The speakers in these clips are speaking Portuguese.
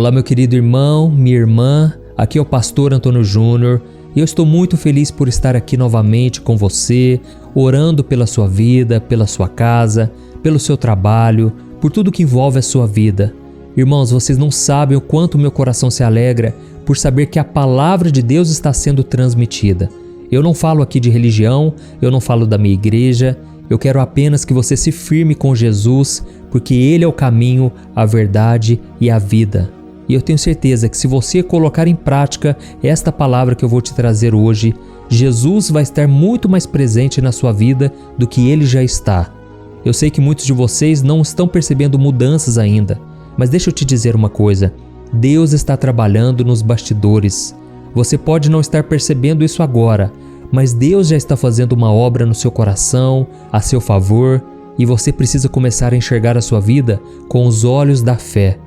Olá, meu querido irmão, minha irmã, aqui é o pastor Antônio Júnior e eu estou muito feliz por estar aqui novamente com você, orando pela sua vida, pela sua casa, pelo seu trabalho, por tudo que envolve a sua vida. Irmãos, vocês não sabem o quanto meu coração se alegra por saber que a palavra de Deus está sendo transmitida. Eu não falo aqui de religião, eu não falo da minha igreja, eu quero apenas que você se firme com Jesus, porque Ele é o caminho, a verdade e a vida. E eu tenho certeza que se você colocar em prática esta palavra que eu vou te trazer hoje, Jesus vai estar muito mais presente na sua vida do que Ele já está. Eu sei que muitos de vocês não estão percebendo mudanças ainda, mas deixa eu te dizer uma coisa, Deus está trabalhando nos bastidores. Você pode não estar percebendo isso agora, mas Deus já está fazendo uma obra no seu coração, a seu favor, e você precisa começar a enxergar a sua vida com os olhos da fé.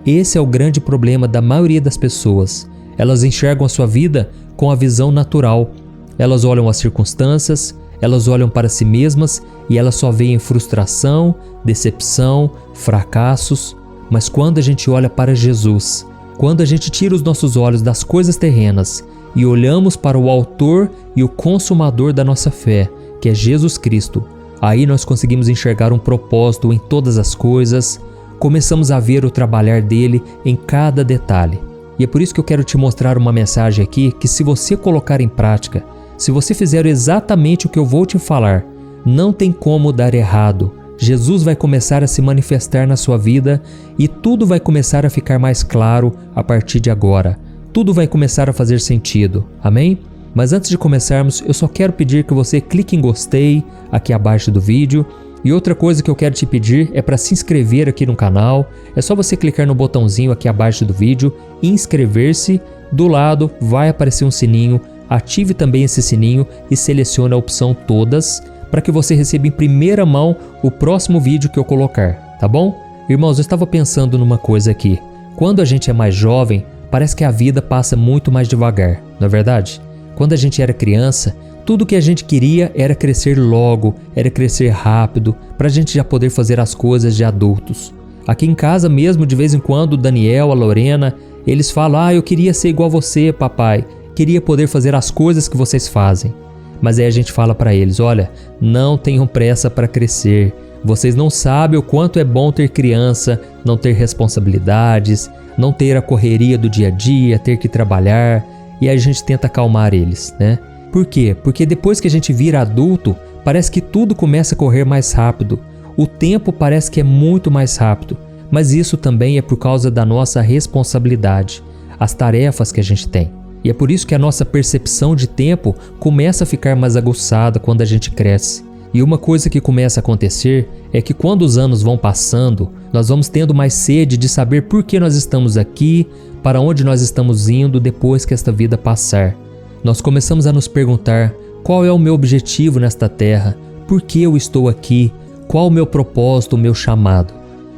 Esse é o grande problema da maioria das pessoas. Elas enxergam a sua vida com a visão natural. Elas olham as circunstâncias, elas olham para si mesmas e elas só veem frustração, decepção, fracassos. Mas quando a gente olha para Jesus, quando a gente tira os nossos olhos das coisas terrenas e olhamos para o autor e o consumador da nossa fé, que é Jesus Cristo, aí nós conseguimos enxergar um propósito em todas as coisas, começamos a ver o trabalhar dele em cada detalhe. E é por isso que eu quero te mostrar uma mensagem aqui que, se você colocar em prática, se você fizer exatamente o que eu vou te falar, não tem como dar errado. Jesus vai começar a se manifestar na sua vida e tudo vai começar a ficar mais claro a partir de agora. Tudo vai começar a fazer sentido. Amém? Mas antes de começarmos, eu só quero pedir que você clique em gostei aqui abaixo do vídeo. E outra coisa que eu quero te pedir é para se inscrever aqui no canal. É só você clicar no botãozinho aqui abaixo do vídeo e inscrever-se. Do lado vai aparecer um sininho. Ative também esse sininho e selecione a opção todas para que você receba em primeira mão o próximo vídeo que eu colocar, tá bom? Irmãos, eu estava pensando numa coisa aqui. Quando a gente é mais jovem, parece que a vida passa muito mais devagar, não é verdade? Quando a gente era criança, tudo que a gente queria era crescer logo, era crescer rápido, para a gente já poder fazer as coisas de adultos. Aqui em casa mesmo, de vez em quando, o Daniel, a Lorena, eles falam: eu queria ser igual a você, papai, queria poder fazer as coisas que vocês fazem. Mas aí a gente fala para eles: olha, não tenham pressa para crescer, vocês não sabem o quanto é bom ter criança, não ter responsabilidades, não ter a correria do dia a dia, ter que trabalhar, e aí a gente tenta acalmar eles, né? Por quê? Porque depois que a gente vira adulto, parece que tudo começa a correr mais rápido. O tempo parece que é muito mais rápido, mas isso também é por causa da nossa responsabilidade, as tarefas que a gente tem. E é por isso que a nossa percepção de tempo começa a ficar mais aguçada quando a gente cresce. E uma coisa que começa a acontecer é que quando os anos vão passando, nós vamos tendo mais sede de saber por que nós estamos aqui, para onde nós estamos indo depois que esta vida passar. Nós começamos a nos perguntar: qual é o meu objetivo nesta terra? Por que eu estou aqui? Qual o meu propósito, o meu chamado?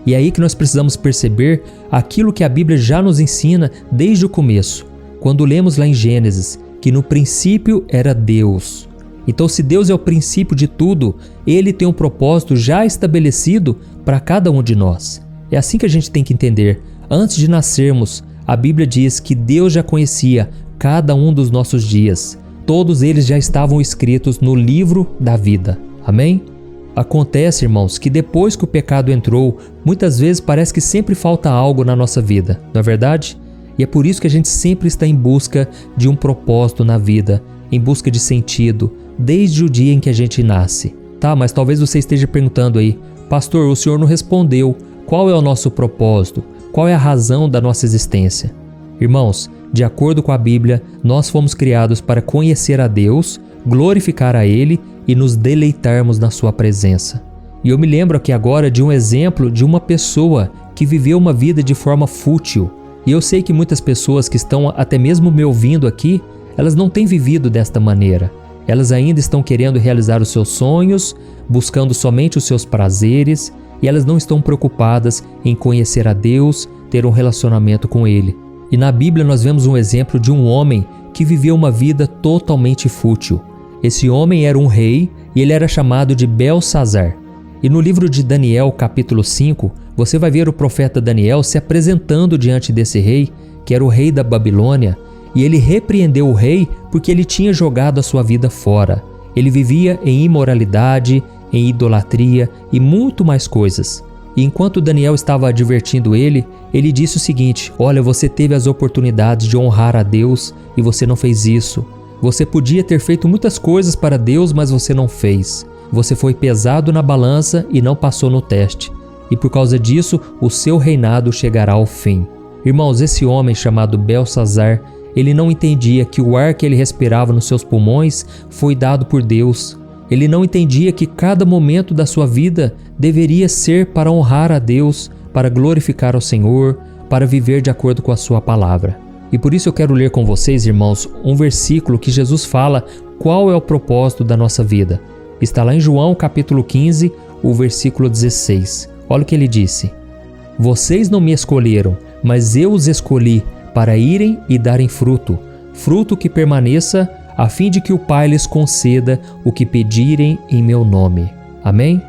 E é aí que nós precisamos perceber aquilo que a Bíblia já nos ensina desde o começo, quando lemos lá em Gênesis, que no princípio era Deus. Então, se Deus é o princípio de tudo, Ele tem um propósito já estabelecido para cada um de nós. É assim que a gente tem que entender. Antes de nascermos, a Bíblia diz que Deus já conhecia cada um dos nossos dias. Todos eles já estavam escritos no livro da vida. Amém? Acontece, irmãos, que depois que o pecado entrou, muitas vezes parece que sempre falta algo na nossa vida, não é verdade? E é por isso que a gente sempre está em busca de um propósito na vida, em busca de sentido, desde o dia em que a gente nasce. Tá, mas talvez você esteja perguntando aí: pastor, o senhor não respondeu. Qual é o nosso propósito? Qual é a razão da nossa existência? Irmãos, de acordo com a Bíblia, nós fomos criados para conhecer a Deus, glorificar a Ele e nos deleitarmos na Sua presença. E eu me lembro aqui agora de um exemplo de uma pessoa que viveu uma vida de forma fútil. E eu sei que muitas pessoas que estão até mesmo me ouvindo aqui, elas não têm vivido desta maneira. Elas ainda estão querendo realizar os seus sonhos, buscando somente os seus prazeres, e elas não estão preocupadas em conhecer a Deus, ter um relacionamento com Ele. E na Bíblia nós vemos um exemplo de um homem que viveu uma vida totalmente fútil. Esse homem era um rei e ele era chamado de Belsazar. E no livro de Daniel, capítulo 5, você vai ver o profeta Daniel se apresentando diante desse rei, que era o rei da Babilônia, e ele repreendeu o rei porque ele tinha jogado a sua vida fora. Ele vivia em imoralidade, em idolatria e muito mais coisas. E enquanto Daniel estava advertindo ele disse o seguinte: olha, você teve as oportunidades de honrar a Deus e você não fez isso. Você podia ter feito muitas coisas para Deus, mas você não fez. Você foi pesado na balança e não passou no teste. E por causa disso, o seu reinado chegará ao fim. Irmãos, esse homem chamado Belsazzar, ele não entendia que o ar que ele respirava nos seus pulmões foi dado por Deus. Ele não entendia que cada momento da sua vida deveria ser para honrar a Deus, para glorificar ao Senhor, para viver de acordo com a sua palavra. E por isso eu quero ler com vocês, irmãos, um versículo que Jesus fala qual é o propósito da nossa vida. Está lá em João capítulo 15, o versículo 16. Olha o que ele disse: vocês não me escolheram, mas eu os escolhi para irem e darem fruto, fruto que permaneça, a fim de que o Pai lhes conceda o que pedirem em meu nome. Amém?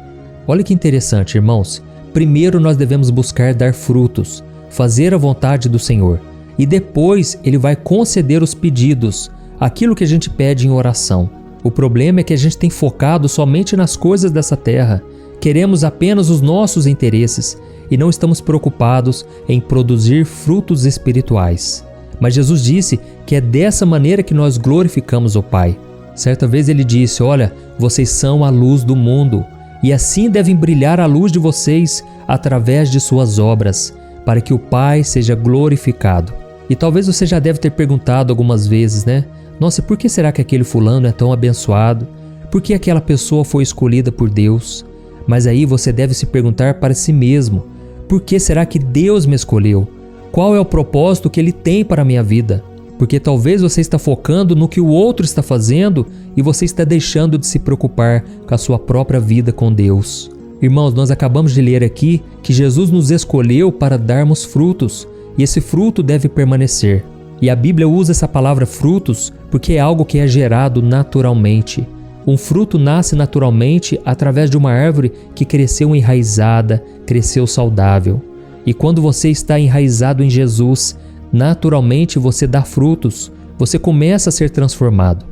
Olha que interessante, irmãos. Primeiro nós devemos buscar dar frutos, fazer a vontade do Senhor. E depois Ele vai conceder os pedidos, aquilo que a gente pede em oração. O problema é que a gente tem focado somente nas coisas dessa terra. Queremos apenas os nossos interesses e não estamos preocupados em produzir frutos espirituais. Mas Jesus disse que é dessa maneira que nós glorificamos o Pai. Certa vez Ele disse: olha, vocês são a luz do mundo, e assim devem brilhar a luz de vocês através de suas obras, para que o Pai seja glorificado. E talvez você já deve ter perguntado algumas vezes, né? Nossa, por que será que aquele fulano é tão abençoado? Por que aquela pessoa foi escolhida por Deus? Mas aí você deve se perguntar para si mesmo: por que será que Deus me escolheu? Qual é o propósito que Ele tem para a minha vida? Porque talvez você está focando no que o outro está fazendo e você está deixando de se preocupar com a sua própria vida com Deus. Irmãos, nós acabamos de ler aqui que Jesus nos escolheu para darmos frutos, e esse fruto deve permanecer. E a Bíblia usa essa palavra frutos porque é algo que é gerado naturalmente. Um fruto nasce naturalmente através de uma árvore que cresceu enraizada, cresceu saudável. E quando você está enraizado em Jesus, naturalmente você dá frutos, você começa a ser transformado.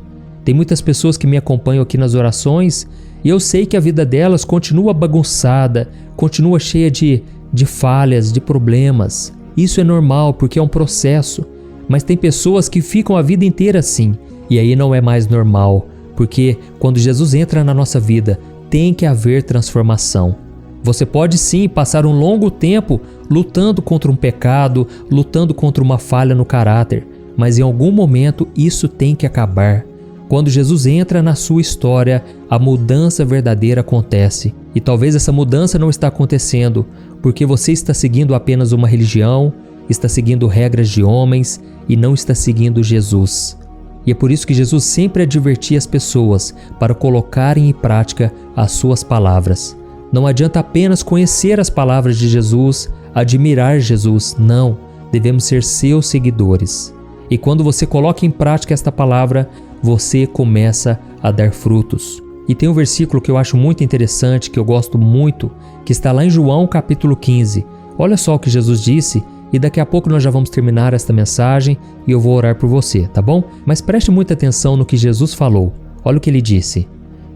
Tem muitas pessoas que me acompanham aqui nas orações e eu sei que a vida delas continua bagunçada, continua cheia de falhas, de problemas. Isso é normal porque é um processo, mas tem pessoas que ficam a vida inteira assim, e aí não é mais normal, porque quando Jesus entra na nossa vida, tem que haver transformação. Você pode sim passar um longo tempo lutando contra um pecado, lutando contra uma falha no caráter, mas em algum momento isso tem que acabar. Quando Jesus entra na sua história, a mudança verdadeira acontece. E talvez essa mudança não está acontecendo porque você está seguindo apenas uma religião, está seguindo regras de homens e não está seguindo Jesus. E é por isso que Jesus sempre advertia as pessoas para colocarem em prática as suas palavras. Não adianta apenas conhecer as palavras de Jesus, admirar Jesus, não, devemos ser seus seguidores. E quando você coloca em prática esta palavra, você começa a dar frutos. E tem um versículo que eu acho muito interessante, que eu gosto muito, que está lá em João capítulo 15. Olha só o que Jesus disse, e daqui a pouco nós já vamos terminar esta mensagem e eu vou orar por você, tá bom? Mas preste muita atenção no que Jesus falou. Olha o que ele disse: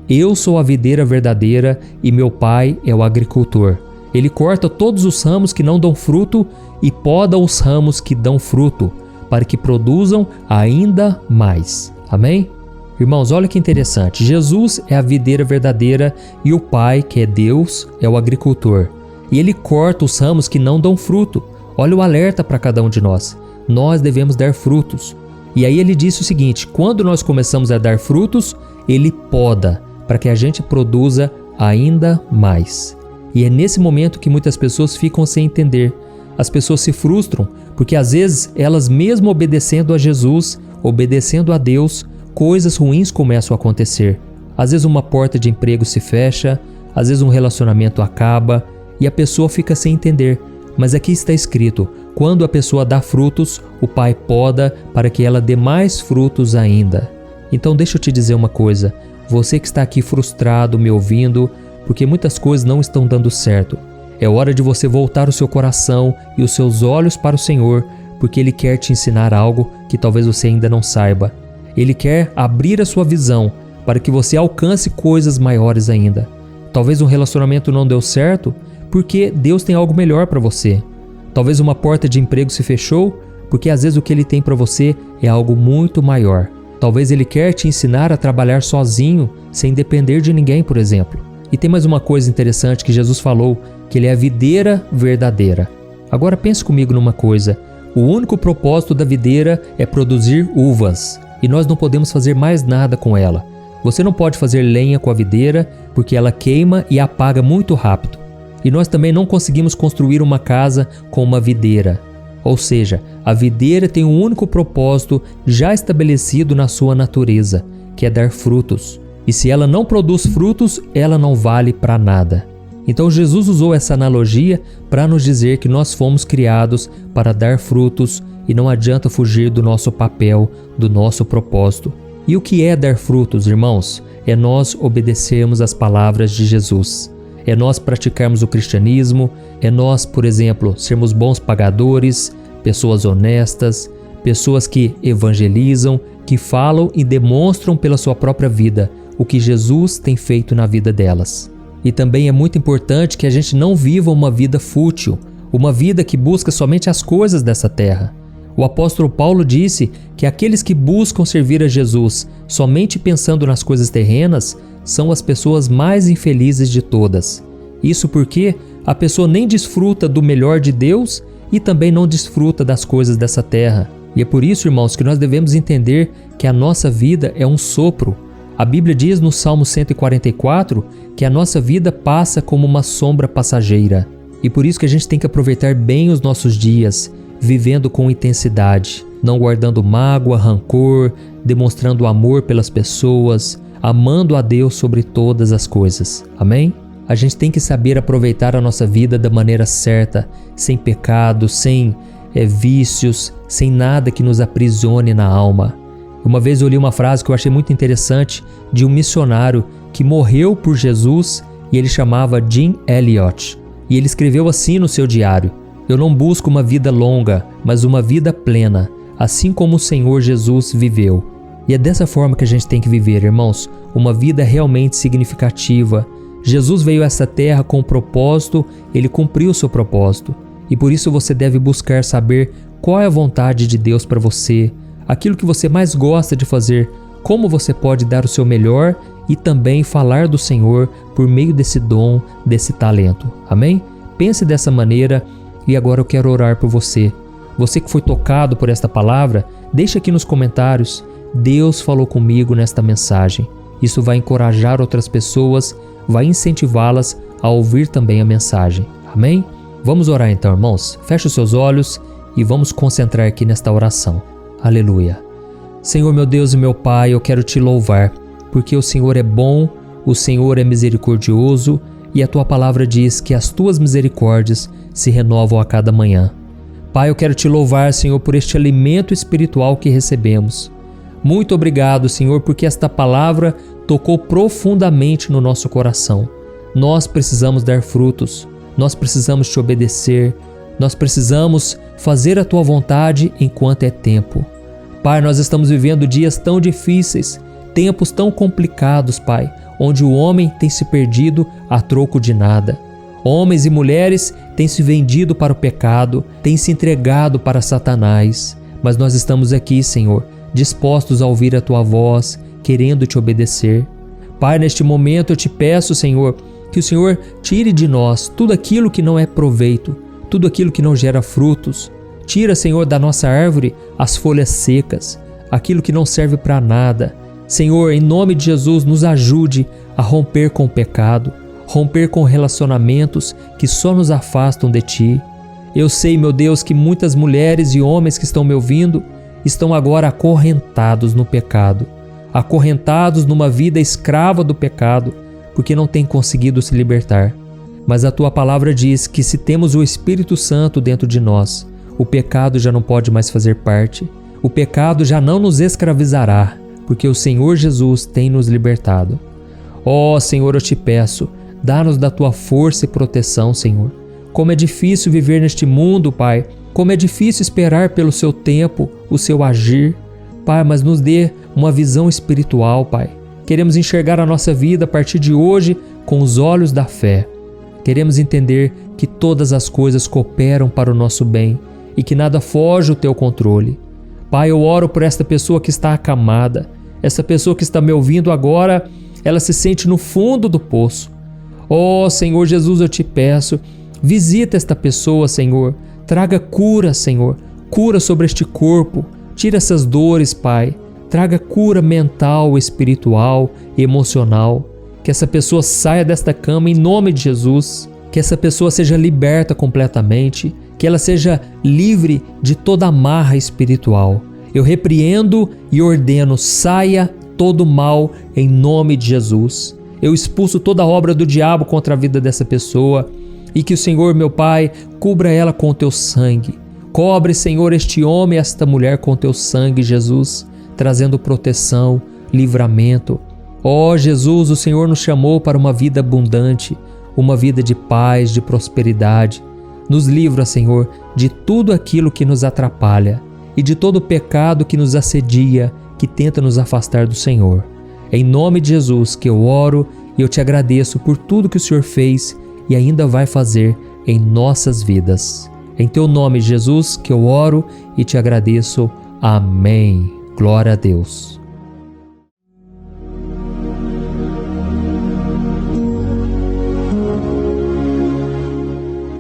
eu sou a videira verdadeira e meu Pai é o agricultor. Ele corta todos os ramos que não dão fruto e poda os ramos que dão fruto, para que produzam ainda mais. Amém? Irmãos, olha que interessante. Jesus é a videira verdadeira e o Pai, que é Deus, é o agricultor. E Ele corta os ramos que não dão fruto. Olha o alerta para cada um de nós. Nós devemos dar frutos. E aí Ele disse o seguinte: quando nós começamos a dar frutos, Ele poda, para que a gente produza ainda mais. E é nesse momento que muitas pessoas ficam sem entender. As pessoas se frustram, porque às vezes elas mesmo obedecendo a Jesus, obedecendo a Deus, coisas ruins começam a acontecer. Às vezes uma porta de emprego se fecha, às vezes um relacionamento acaba e a pessoa fica sem entender. Mas aqui está escrito: quando a pessoa dá frutos, o Pai poda para que ela dê mais frutos ainda. Então deixa eu te dizer uma coisa. Você que está aqui frustrado me ouvindo, porque muitas coisas não estão dando certo. É hora de você voltar o seu coração e os seus olhos para o Senhor, porque Ele quer te ensinar algo que talvez você ainda não saiba. Ele quer abrir a sua visão para que você alcance coisas maiores ainda. Talvez um relacionamento não deu certo porque Deus tem algo melhor para você. Talvez uma porta de emprego se fechou porque às vezes o que Ele tem para você é algo muito maior. Talvez Ele quer te ensinar a trabalhar sozinho, sem depender de ninguém, por exemplo. E tem mais uma coisa interessante que Jesus falou, que Ele é a videira verdadeira. Agora pense comigo numa coisa. O único propósito da videira é produzir uvas, e nós não podemos fazer mais nada com ela. Você não pode fazer lenha com a videira, porque ela queima e apaga muito rápido. E nós também não conseguimos construir uma casa com uma videira. Ou seja, a videira tem um único propósito já estabelecido na sua natureza, que é dar frutos. E se ela não produz frutos, ela não vale para nada. Então Jesus usou essa analogia para nos dizer que nós fomos criados para dar frutos e não adianta fugir do nosso papel, do nosso propósito. E o que é dar frutos, irmãos? É nós obedecermos às palavras de Jesus. É nós praticarmos o cristianismo, é nós, por exemplo, sermos bons pagadores, pessoas honestas, pessoas que evangelizam, que falam e demonstram pela sua própria vida o que Jesus tem feito na vida delas. E também é muito importante que a gente não viva uma vida fútil, uma vida que busca somente as coisas dessa terra. O apóstolo Paulo disse que aqueles que buscam servir a Jesus somente pensando nas coisas terrenas são as pessoas mais infelizes de todas. Isso porque a pessoa nem desfruta do melhor de Deus e também não desfruta das coisas dessa terra. E é por isso, irmãos, que nós devemos entender que a nossa vida é um sopro. A Bíblia diz no Salmo 144 que a nossa vida passa como uma sombra passageira. E por isso que a gente tem que aproveitar bem os nossos dias, vivendo com intensidade, não guardando mágoa, rancor, demonstrando amor pelas pessoas, amando a Deus sobre todas as coisas. Amém? A gente tem que saber aproveitar a nossa vida da maneira certa, sem pecado, sem vícios, sem nada que nos aprisione na alma. Uma vez eu li uma frase que eu achei muito interessante de um missionário que morreu por Jesus e ele chamava Jim Elliot. E ele escreveu assim no seu diário: "Eu não busco uma vida longa, mas uma vida plena, assim como o Senhor Jesus viveu." E é dessa forma que a gente tem que viver, irmãos, uma vida realmente significativa. Jesus veio a essa terra com um propósito, Ele cumpriu o seu propósito. E por isso você deve buscar saber qual é a vontade de Deus para você, aquilo que você mais gosta de fazer, como você pode dar o seu melhor e também falar do Senhor por meio desse dom, desse talento. Amém? Pense dessa maneira e agora eu quero orar por você. Você que foi tocado por esta palavra, deixe aqui nos comentários: Deus falou comigo nesta mensagem. Isso vai encorajar outras pessoas, vai incentivá-las a ouvir também a mensagem. Amém? Vamos orar então, irmãos. Feche os seus olhos e vamos concentrar aqui nesta oração. Aleluia. Senhor, meu Deus e meu Pai, eu quero te louvar, porque o Senhor é bom, o Senhor é misericordioso e a Tua palavra diz que as Tuas misericórdias se renovam a cada manhã. Pai, eu quero te louvar, Senhor, por este alimento espiritual que recebemos. Muito obrigado, Senhor, porque esta palavra tocou profundamente no nosso coração. Nós precisamos dar frutos, nós precisamos te obedecer, nós precisamos fazer a Tua vontade enquanto é tempo. Pai, nós estamos vivendo dias tão difíceis, tempos tão complicados, Pai, onde o homem tem se perdido a troco de nada. Homens e mulheres têm se vendido para o pecado, têm se entregado para Satanás. Mas nós estamos aqui, Senhor, dispostos a ouvir a Tua voz, querendo te obedecer. Pai, neste momento eu te peço, Senhor, que o Senhor tire de nós tudo aquilo que não é proveito, tudo aquilo que não gera frutos. Tira, Senhor, da nossa árvore as folhas secas, aquilo que não serve para nada. Senhor, em nome de Jesus, nos ajude a romper com o pecado, romper com relacionamentos que só nos afastam de Ti. Eu sei, meu Deus, que muitas mulheres e homens que estão me ouvindo estão agora acorrentados no pecado, acorrentados numa vida escrava do pecado, porque não têm conseguido se libertar. Mas a Tua palavra diz que se temos o Espírito Santo dentro de nós, o pecado já não pode mais fazer parte, o pecado já não nos escravizará, porque o Senhor Jesus tem nos libertado. Ó Senhor, eu te peço, Dá-nos da Tua força e proteção, Senhor. Como é difícil viver neste mundo, Pai. Como é difícil esperar pelo Seu tempo, o Seu agir. Pai, mas nos dê uma visão espiritual, Pai. Queremos enxergar a nossa vida a partir de hoje com os olhos da fé. Queremos entender que todas as coisas cooperam para o nosso bem e que nada foge ao Teu controle. Pai, eu oro por esta pessoa que está acamada. Essa pessoa que está me ouvindo agora, ela se sente no fundo do poço. Oh, Senhor Jesus, eu Te peço, visita esta pessoa, Senhor. Traga cura, Senhor. Cura sobre este corpo. Tira essas dores, Pai. Traga cura mental, espiritual e emocional. Que essa pessoa saia desta cama em nome de Jesus. Que essa pessoa seja liberta completamente. Que ela seja livre de toda amarra espiritual. Eu repreendo e ordeno, saia todo mal em nome de Jesus. Eu expulso toda obra do diabo contra a vida dessa pessoa. E que o Senhor, meu Pai, cubra ela com o Teu sangue. Cobre, Senhor, este homem e esta mulher com Teu sangue, Jesus, trazendo proteção, livramento. Ó Jesus, o Senhor nos chamou para uma vida abundante, uma vida de paz, de prosperidade. Nos livra, Senhor, de tudo aquilo que nos atrapalha e de todo o pecado que nos assedia, que tenta nos afastar do Senhor. Em nome de Jesus que eu oro e eu Te agradeço por tudo que o Senhor fez e ainda vai fazer em nossas vidas. Em Teu nome, Jesus, que eu oro e Te agradeço. Amém. Glória a Deus.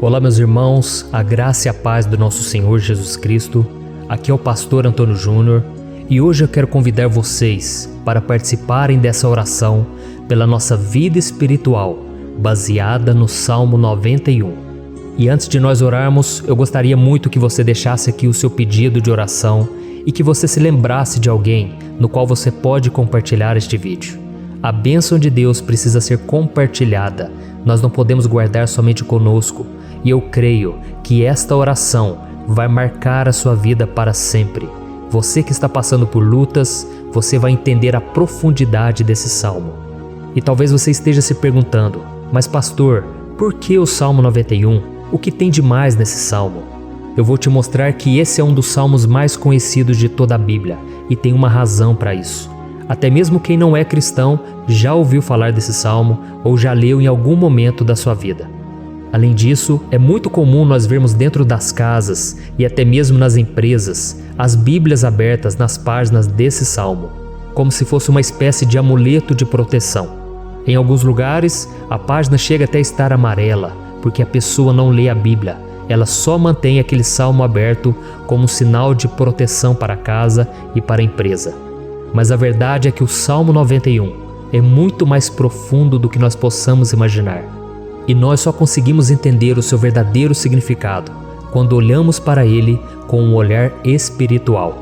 Olá, meus irmãos, a graça e a paz do nosso Senhor Jesus Cristo. Aqui é o pastor Antônio Júnior e hoje eu quero convidar vocês para participarem dessa oração pela nossa vida espiritual, baseada no Salmo 91. E antes de nós orarmos, eu gostaria muito que você deixasse aqui o seu pedido de oração e que você se lembrasse de alguém no qual você pode compartilhar este vídeo. A bênção de Deus precisa ser compartilhada, nós não podemos guardar somente conosco, e eu creio que esta oração vai marcar a sua vida para sempre. Você que está passando por lutas, você vai entender a profundidade desse salmo. E talvez você esteja se perguntando, mas pastor, por que o Salmo 91? O que tem de mais nesse salmo? Eu vou te mostrar que esse é um dos salmos mais conhecidos de toda a Bíblia e tem uma razão para isso. Até mesmo quem não é cristão já ouviu falar desse salmo ou já leu em algum momento da sua vida. Além disso, é muito comum nós vermos dentro das casas e até mesmo nas empresas as Bíblias abertas nas páginas desse salmo, como se fosse uma espécie de amuleto de proteção. Em alguns lugares, a página chega até a estar amarela, porque a pessoa não lê a Bíblia, ela só mantém aquele salmo aberto como um sinal de proteção para a casa e para a empresa. Mas a verdade é que o Salmo 91 é muito mais profundo do que nós possamos imaginar. E nós só conseguimos entender o seu verdadeiro significado quando olhamos para ele com um olhar espiritual.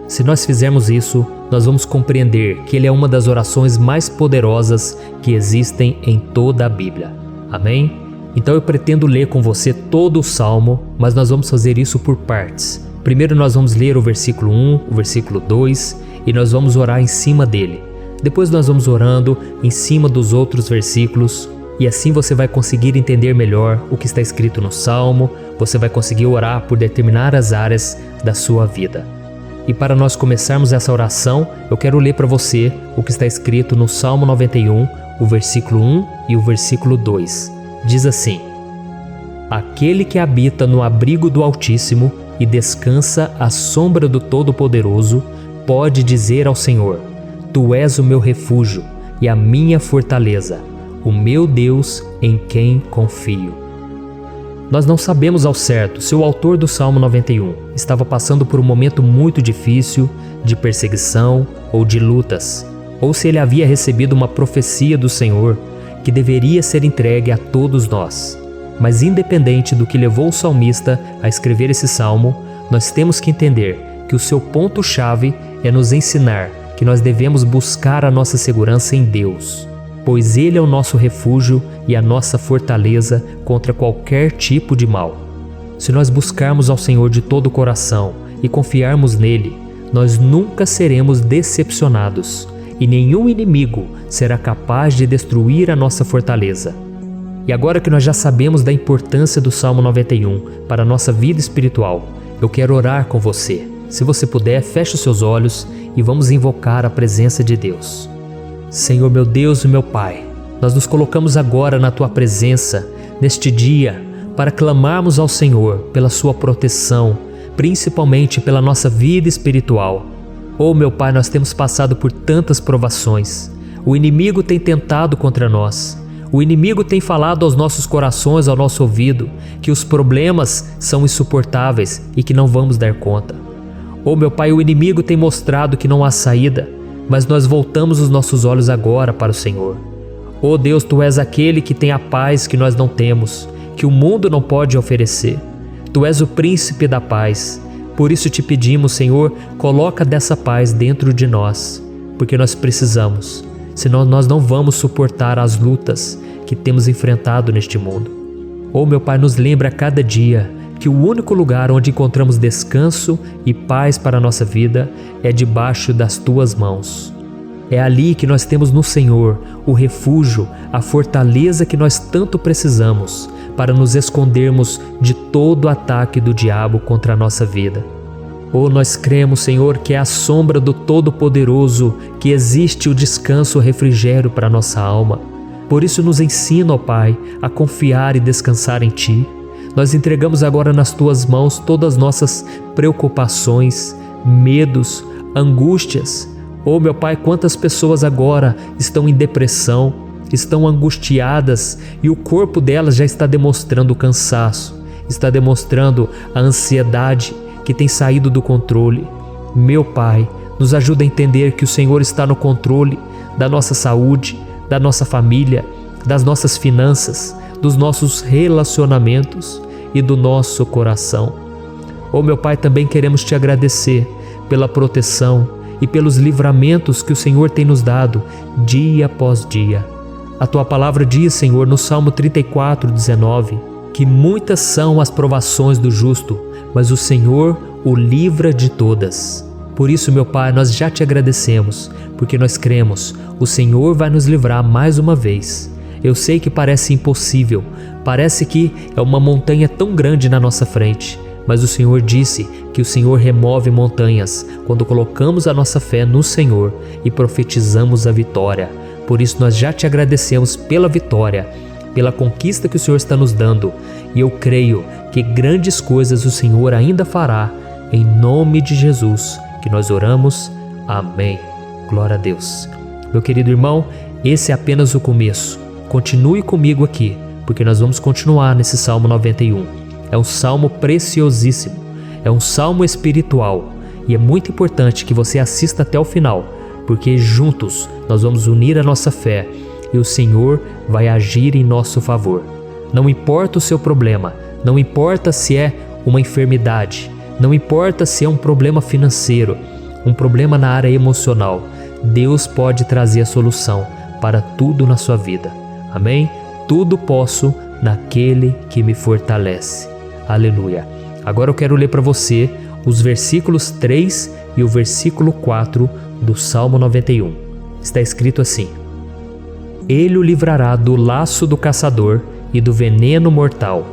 Se nós fizermos isso, nós vamos compreender que ele é uma das orações mais poderosas que existem em toda a Bíblia. Amém? Então eu pretendo ler com você todo o Salmo, mas nós vamos fazer isso por partes. Primeiro nós vamos ler o versículo 1, o versículo 2 e nós vamos orar em cima dele. Depois nós vamos orando em cima dos outros versículos e assim você vai conseguir entender melhor o que está escrito no Salmo, você vai conseguir orar por determinadas áreas da sua vida. E para nós começarmos essa oração, eu quero ler para você o que está escrito no Salmo 91, o versículo 1 e o versículo 2. Diz assim: Aquele que habita no abrigo do Altíssimo e descansa à sombra do Todo-Poderoso, pode dizer ao Senhor: Tu és o meu refúgio e a minha fortaleza, o meu Deus em quem confio. Nós não sabemos ao certo se o autor do Salmo 91 estava passando por um momento muito difícil, de perseguição ou de lutas, ou se ele havia recebido uma profecia do Senhor que deveria ser entregue a todos nós. Mas independente do que levou o salmista a escrever esse salmo, nós temos que entender que o seu ponto-chave é nos ensinar que nós devemos buscar a nossa segurança em Deus, pois Ele é o nosso refúgio e a nossa fortaleza contra qualquer tipo de mal. Se nós buscarmos ao Senhor de todo o coração e confiarmos nele, nós nunca seremos decepcionados e nenhum inimigo será capaz de destruir a nossa fortaleza. E agora que nós já sabemos da importância do Salmo 91 para a nossa vida espiritual, eu quero orar com você. Se você puder, feche os seus olhos e vamos invocar a presença de Deus. Senhor meu Deus e meu Pai, nós nos colocamos agora na Tua presença, neste dia, para clamarmos ao Senhor pela Sua proteção, principalmente pela nossa vida espiritual. Oh meu Pai, nós temos passado por tantas provações. O inimigo tem tentado contra nós. O inimigo tem falado aos nossos corações, ao nosso ouvido, que os problemas são insuportáveis e que não vamos dar conta. Oh meu Pai, o inimigo tem mostrado que não há saída, mas nós voltamos os nossos olhos agora para o Senhor. Oh Deus, Tu és aquele que tem a paz que nós não temos, que o mundo não pode oferecer. Tu és o príncipe da paz. Por isso te pedimos, Senhor, coloca dessa paz dentro de nós, porque nós precisamos, senão nós não vamos suportar as lutas que temos enfrentado neste mundo. Oh meu Pai, nos lembra a cada dia que o único lugar onde encontramos descanso e paz para a nossa vida é debaixo das Tuas mãos. É ali que nós temos no Senhor o refúgio, a fortaleza que nós tanto precisamos para nos escondermos de todo ataque do diabo contra a nossa vida. Oh, nós cremos, Senhor, que é à sombra do Todo-Poderoso que existe o descanso, o refrigério para a nossa alma. Por isso nos ensina, ó Pai, a confiar e descansar em Ti. Nós entregamos agora nas Tuas mãos todas as nossas preocupações, medos, angústias. Oh meu Pai, quantas pessoas agora estão em depressão, estão angustiadas e o corpo delas já está demonstrando o cansaço, está demonstrando a ansiedade que tem saído do controle. Meu Pai, nos ajuda a entender que o Senhor está no controle da nossa saúde, da nossa família, das nossas finanças, dos nossos relacionamentos e do nosso coração. Oh meu Pai, também queremos Te agradecer pela proteção e pelos livramentos que o Senhor tem nos dado dia após dia. A Tua palavra diz, Senhor, no Salmo 34:19, que muitas são as provações do justo, mas o Senhor o livra de todas. Por isso, meu Pai, nós já Te agradecemos, porque nós cremos, o Senhor vai nos livrar mais uma vez. Eu sei que parece impossível, parece que é uma montanha tão grande na nossa frente, mas o Senhor disse que o Senhor remove montanhas quando colocamos a nossa fé no Senhor e profetizamos a vitória. Por isso nós já Te agradecemos pela vitória, pela conquista que o Senhor está nos dando, e eu creio que grandes coisas o Senhor ainda fará, em nome de Jesus, que nós oramos. Amém. Glória a Deus. Meu querido irmão, esse é apenas o começo. Continue comigo aqui, porque nós vamos continuar nesse Salmo 91. É um salmo preciosíssimo, é um salmo espiritual e é muito importante que você assista até o final, porque juntos nós vamos unir a nossa fé e o Senhor vai agir em nosso favor. Não importa o seu problema, não importa se é uma enfermidade, não importa se é um problema financeiro, um problema na área emocional, Deus pode trazer a solução para tudo na sua vida. Amém? Tudo posso naquele que me fortalece. Aleluia. Agora eu quero ler para você os versículos 3 e o versículo 4 do Salmo 91. Está escrito assim: Ele o livrará do laço do caçador e do veneno mortal.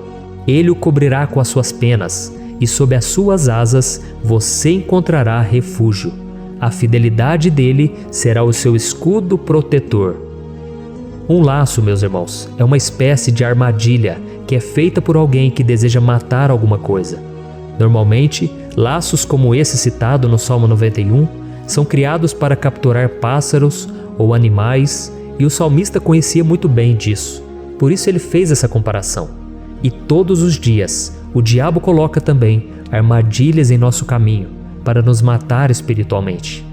Ele o cobrirá com as suas penas, e sob as suas asas você encontrará refúgio. A fidelidade dele será o seu escudo protetor. Um laço, meus irmãos, é uma espécie de armadilha que é feita por alguém que deseja matar alguma coisa. Normalmente, laços como esse citado no Salmo 91 são criados para capturar pássaros ou animais, e o salmista conhecia muito bem disso. Por isso ele fez essa comparação. E todos os dias, o diabo coloca também armadilhas em nosso caminho para nos matar espiritualmente.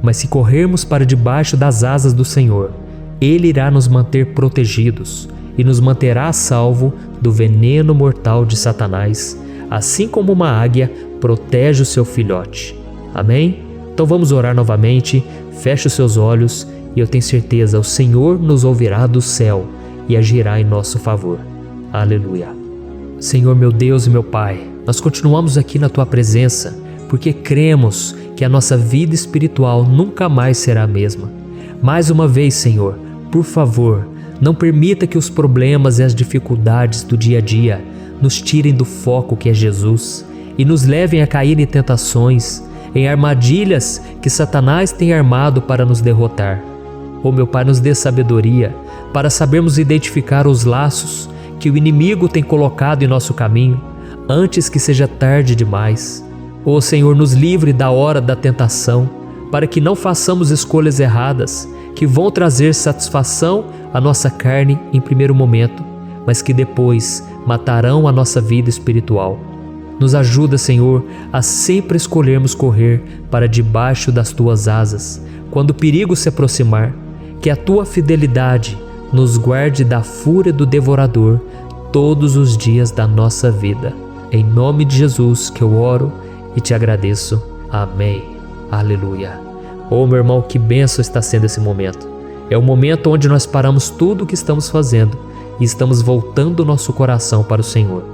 Mas se corrermos para debaixo das asas do Senhor, Ele irá nos manter protegidos e nos manterá a salvo do veneno mortal de Satanás, assim como uma águia protege o seu filhote. Amém? Então vamos orar novamente, feche os seus olhos e eu tenho certeza, o Senhor nos ouvirá do céu e agirá em nosso favor. Aleluia. Senhor meu Deus e meu Pai, nós continuamos aqui na Tua presença, porque cremos que a nossa vida espiritual nunca mais será a mesma. Mais uma vez, Senhor, por favor, Não permita que os problemas e as dificuldades do dia a dia nos tirem do foco que é Jesus e nos levem a cair em tentações, em armadilhas que Satanás tem armado para nos derrotar. Ó meu Pai, nos dê sabedoria para sabermos identificar os laços que o inimigo tem colocado em nosso caminho antes que seja tarde demais. Ó Senhor, nos livre da hora da tentação, para que não façamos escolhas erradas que vão trazer satisfação à nossa carne em primeiro momento, mas que depois matarão a nossa vida espiritual. Nos ajuda, Senhor, a sempre escolhermos correr para debaixo das Tuas asas, quando o perigo se aproximar. Que a Tua fidelidade nos guarde da fúria do devorador todos os dias da nossa vida. Em nome de Jesus que eu oro e te agradeço. Amém. Aleluia. Oh, meu irmão, que bênção está sendo esse momento. É o momento onde nós paramos tudo o que estamos fazendo e estamos voltando o nosso coração para o Senhor.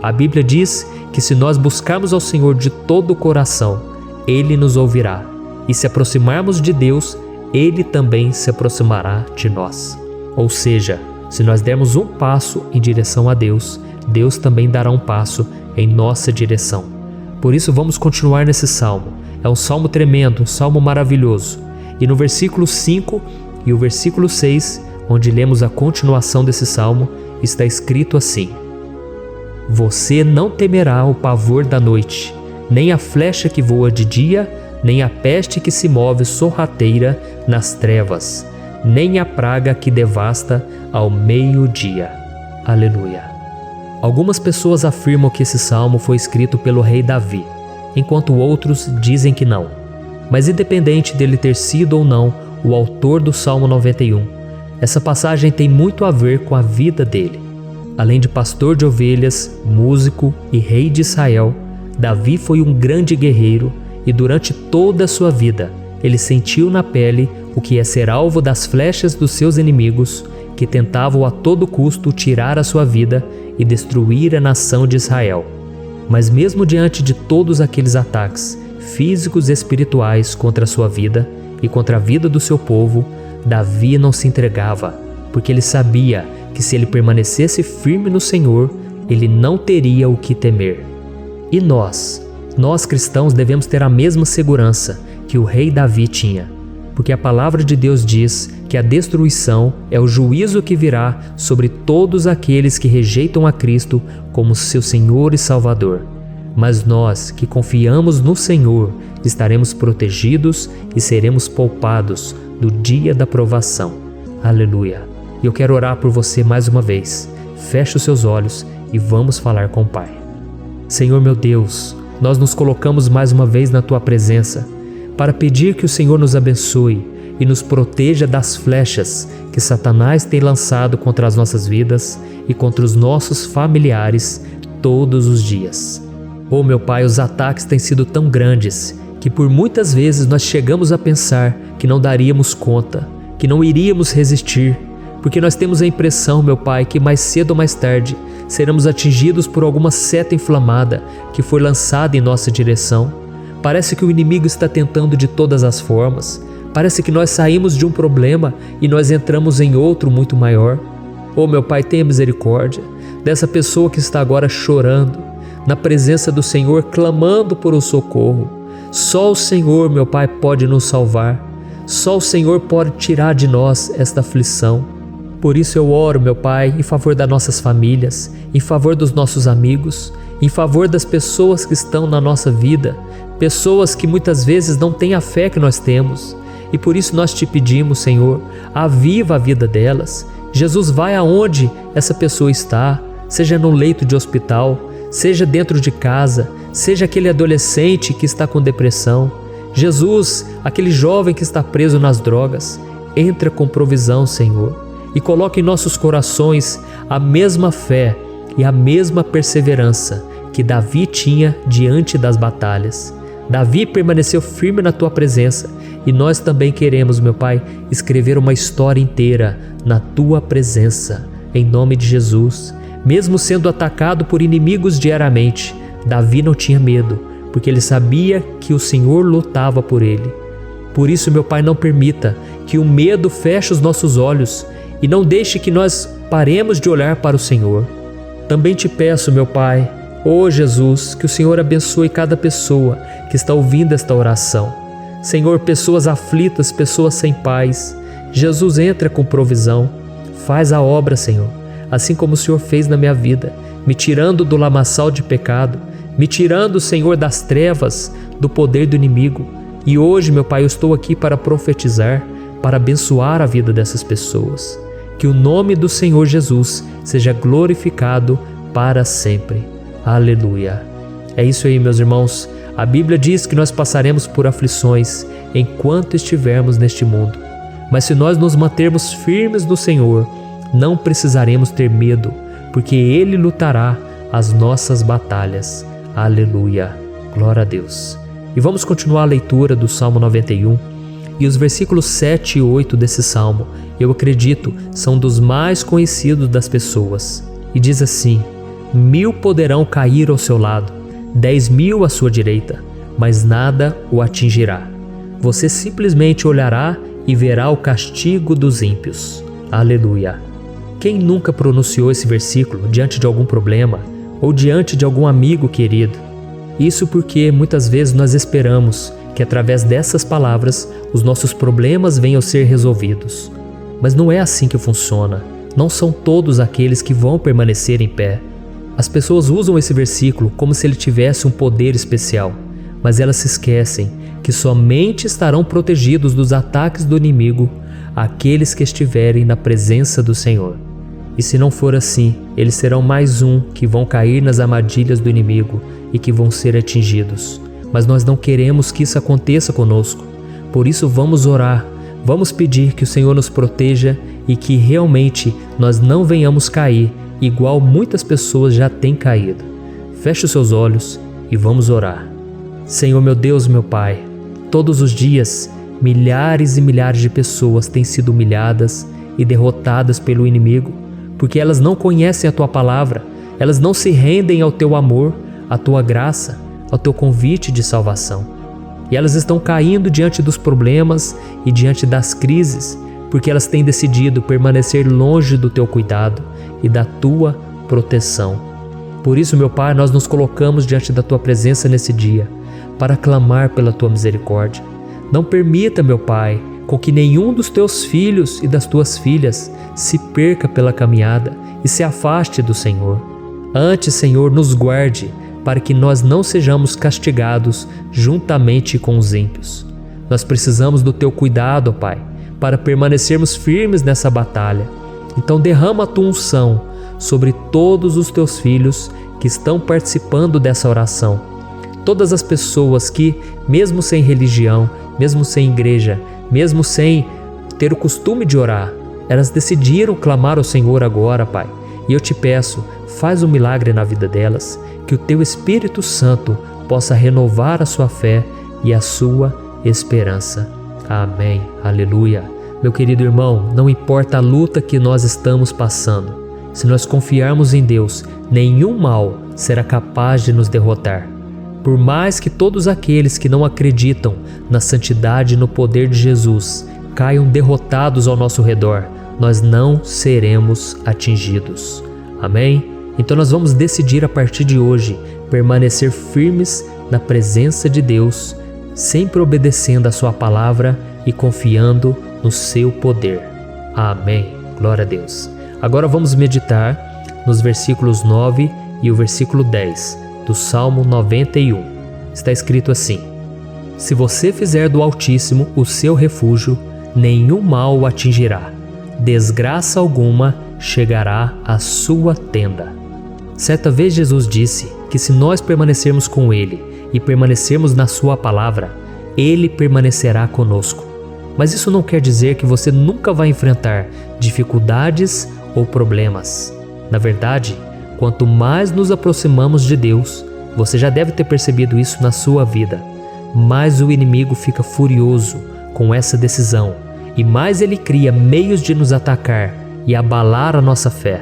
A Bíblia diz que se nós buscarmos ao Senhor de todo o coração, Ele nos ouvirá. E se aproximarmos de Deus, Ele também se aproximará de nós. Ou seja, se nós dermos um passo em direção a Deus, Deus também dará um passo em nossa direção. Por isso vamos continuar nesse salmo. É um salmo tremendo, um salmo maravilhoso. E no versículo 5 e o versículo 6, onde lemos a continuação desse salmo, está escrito assim: Você não temerá o pavor da noite, nem a flecha que voa de dia, nem a peste que se move sorrateira nas trevas, nem a praga que devasta ao meio-dia. Aleluia. Algumas pessoas afirmam que esse salmo foi escrito pelo rei Davi, enquanto outros dizem que não. Mas independente dele ter sido ou não o autor do Salmo 91, essa passagem tem muito a ver com a vida dele. Além de pastor de ovelhas, músico e rei de Israel, Davi foi um grande guerreiro e durante toda a sua vida ele sentiu na pele o que é ser alvo das flechas dos seus inimigos que tentavam a todo custo tirar a sua vida e destruir a nação de Israel. Mas mesmo diante de todos aqueles ataques físicos e espirituais contra a sua vida e contra a vida do seu povo, Davi não se entregava, porque ele sabia que se ele permanecesse firme no Senhor, ele não teria o que temer. E nós cristãos devemos ter a mesma segurança que o rei Davi tinha, porque a palavra de Deus diz que a destruição é o juízo que virá sobre todos aqueles que rejeitam a Cristo como seu Senhor e Salvador. Mas nós que confiamos no Senhor estaremos protegidos e seremos poupados do dia da provação. Aleluia! E eu quero orar por você mais uma vez. Feche os seus olhos e vamos falar com o Pai. Senhor meu Deus, nós nos colocamos mais uma vez na Tua presença para pedir que o Senhor nos abençoe e nos proteja das flechas que Satanás tem lançado contra as nossas vidas e contra os nossos familiares todos os dias. Oh meu Pai, os ataques têm sido tão grandes que por muitas vezes nós chegamos a pensar que não daríamos conta, que não iríamos resistir, porque nós temos a impressão, meu Pai, que mais cedo ou mais tarde seremos atingidos por alguma seta inflamada que foi lançada em nossa direção. Parece que o inimigo está tentando de todas as formas. Parece que nós saímos de um problema e nós entramos em outro muito maior. Oh meu Pai, tenha misericórdia dessa pessoa que está agora chorando, na presença do Senhor, clamando por um socorro. Só o Senhor, meu Pai, pode nos salvar. Só o Senhor pode tirar de nós esta aflição. Por isso eu oro, meu Pai, em favor das nossas famílias, em favor dos nossos amigos, em favor das pessoas que estão na nossa vida, pessoas que muitas vezes não têm a fé que nós temos. E por isso nós te pedimos, Senhor, aviva a vida delas. Jesus, vai aonde essa pessoa está, seja no leito de hospital, seja dentro de casa, seja aquele adolescente que está com depressão. Jesus, aquele jovem que está preso nas drogas, entra com provisão, Senhor, e coloca em nossos corações a mesma fé e a mesma perseverança que Davi tinha diante das batalhas. Davi permaneceu firme na Tua presença e nós também queremos, meu Pai, escrever uma história inteira na Tua presença, em nome de Jesus. Mesmo sendo atacado por inimigos diariamente, Davi não tinha medo, porque ele sabia que o Senhor lutava por ele. Por isso, meu Pai, não permita que o medo feche os nossos olhos e não deixe que nós paremos de olhar para o Senhor. Também te peço, meu Pai, ó Jesus, que o Senhor abençoe cada pessoa que está ouvindo esta oração. Senhor, pessoas aflitas, pessoas sem paz. Jesus, entra com provisão. Faz a obra, Senhor, assim como o Senhor fez na minha vida, me tirando do lamaçal de pecado, me tirando, Senhor, das trevas, do poder do inimigo. E hoje, meu Pai, eu estou aqui para profetizar, para abençoar a vida dessas pessoas. Que o nome do Senhor Jesus seja glorificado para sempre. Aleluia. É isso aí, meus irmãos. A Bíblia diz que nós passaremos por aflições enquanto estivermos neste mundo. Mas se nós nos mantermos firmes no Senhor, não precisaremos ter medo, porque Ele lutará as nossas batalhas. Aleluia. Glória a Deus. E vamos continuar a leitura do Salmo 91. E os versículos 7 e 8 desse Salmo, eu acredito, são dos mais conhecidos das pessoas. E diz assim: 1000 poderão cair ao seu lado, 10.000 à sua direita, mas nada o atingirá. Você simplesmente olhará e verá o castigo dos ímpios. Aleluia. Quem nunca pronunciou esse versículo diante de algum problema ou diante de algum amigo querido? Isso porque muitas vezes nós esperamos que através dessas palavras os nossos problemas venham a ser resolvidos. Mas não é assim que funciona. Não são todos aqueles que vão permanecer em pé. As pessoas usam esse versículo como se ele tivesse um poder especial, mas elas se esquecem que somente estarão protegidos dos ataques do inimigo aqueles que estiverem na presença do Senhor. E se não for assim, eles serão mais um que vão cair nas armadilhas do inimigo e que vão ser atingidos. Mas nós não queremos que isso aconteça conosco. Por isso vamos orar, vamos pedir que o Senhor nos proteja e que realmente nós não venhamos cair igual muitas pessoas já têm caído. Feche os seus olhos e vamos orar. Senhor, meu Deus, meu Pai, todos os dias milhares e milhares de pessoas têm sido humilhadas e derrotadas pelo inimigo, porque elas não conhecem a Tua palavra, elas não se rendem ao Teu amor, à Tua graça, ao Teu convite de salvação. E elas estão caindo diante dos problemas e diante das crises, porque elas têm decidido permanecer longe do Teu cuidado e da Tua proteção. Por isso, meu Pai, nós nos colocamos diante da Tua presença nesse dia, para clamar pela Tua misericórdia. Não permita, meu Pai, com que nenhum dos Teus filhos e das Tuas filhas se perca pela caminhada e se afaste do Senhor. Antes, Senhor, nos guarde, para que nós não sejamos castigados juntamente com os ímpios. Nós precisamos do Teu cuidado, ó Pai, para permanecermos firmes nessa batalha. Então derrama a Tua unção sobre todos os Teus filhos que estão participando dessa oração. Todas as pessoas que, mesmo sem religião, mesmo sem igreja, mesmo sem ter o costume de orar, elas decidiram clamar ao Senhor agora, Pai. E eu te peço, faz um milagre na vida delas, que o Teu Espírito Santo possa renovar a sua fé e a sua esperança. Amém. Aleluia. Meu querido irmão, não importa a luta que nós estamos passando, se nós confiarmos em Deus, nenhum mal será capaz de nos derrotar. Por mais que todos aqueles que não acreditam na santidade e no poder de Jesus caiam derrotados ao nosso redor, nós não seremos atingidos. Amém? Então nós vamos decidir a partir de hoje permanecer firmes na presença de Deus, sempre obedecendo a Sua palavra e confiando no Seu poder. Amém. Glória a Deus. Agora vamos meditar nos versículos 9 e o versículo 10 do Salmo 91. Está escrito assim: Se você fizer do Altíssimo o seu refúgio, nenhum mal o atingirá, desgraça alguma chegará à sua tenda. Certa vez Jesus disse que se nós permanecermos com Ele e permanecermos na Sua palavra, Ele permanecerá conosco. Mas isso não quer dizer que você nunca vai enfrentar dificuldades ou problemas. Na verdade, quanto mais nos aproximamos de Deus, você já deve ter percebido isso na sua vida, mais o inimigo fica furioso com essa decisão e mais ele cria meios de nos atacar e abalar a nossa fé.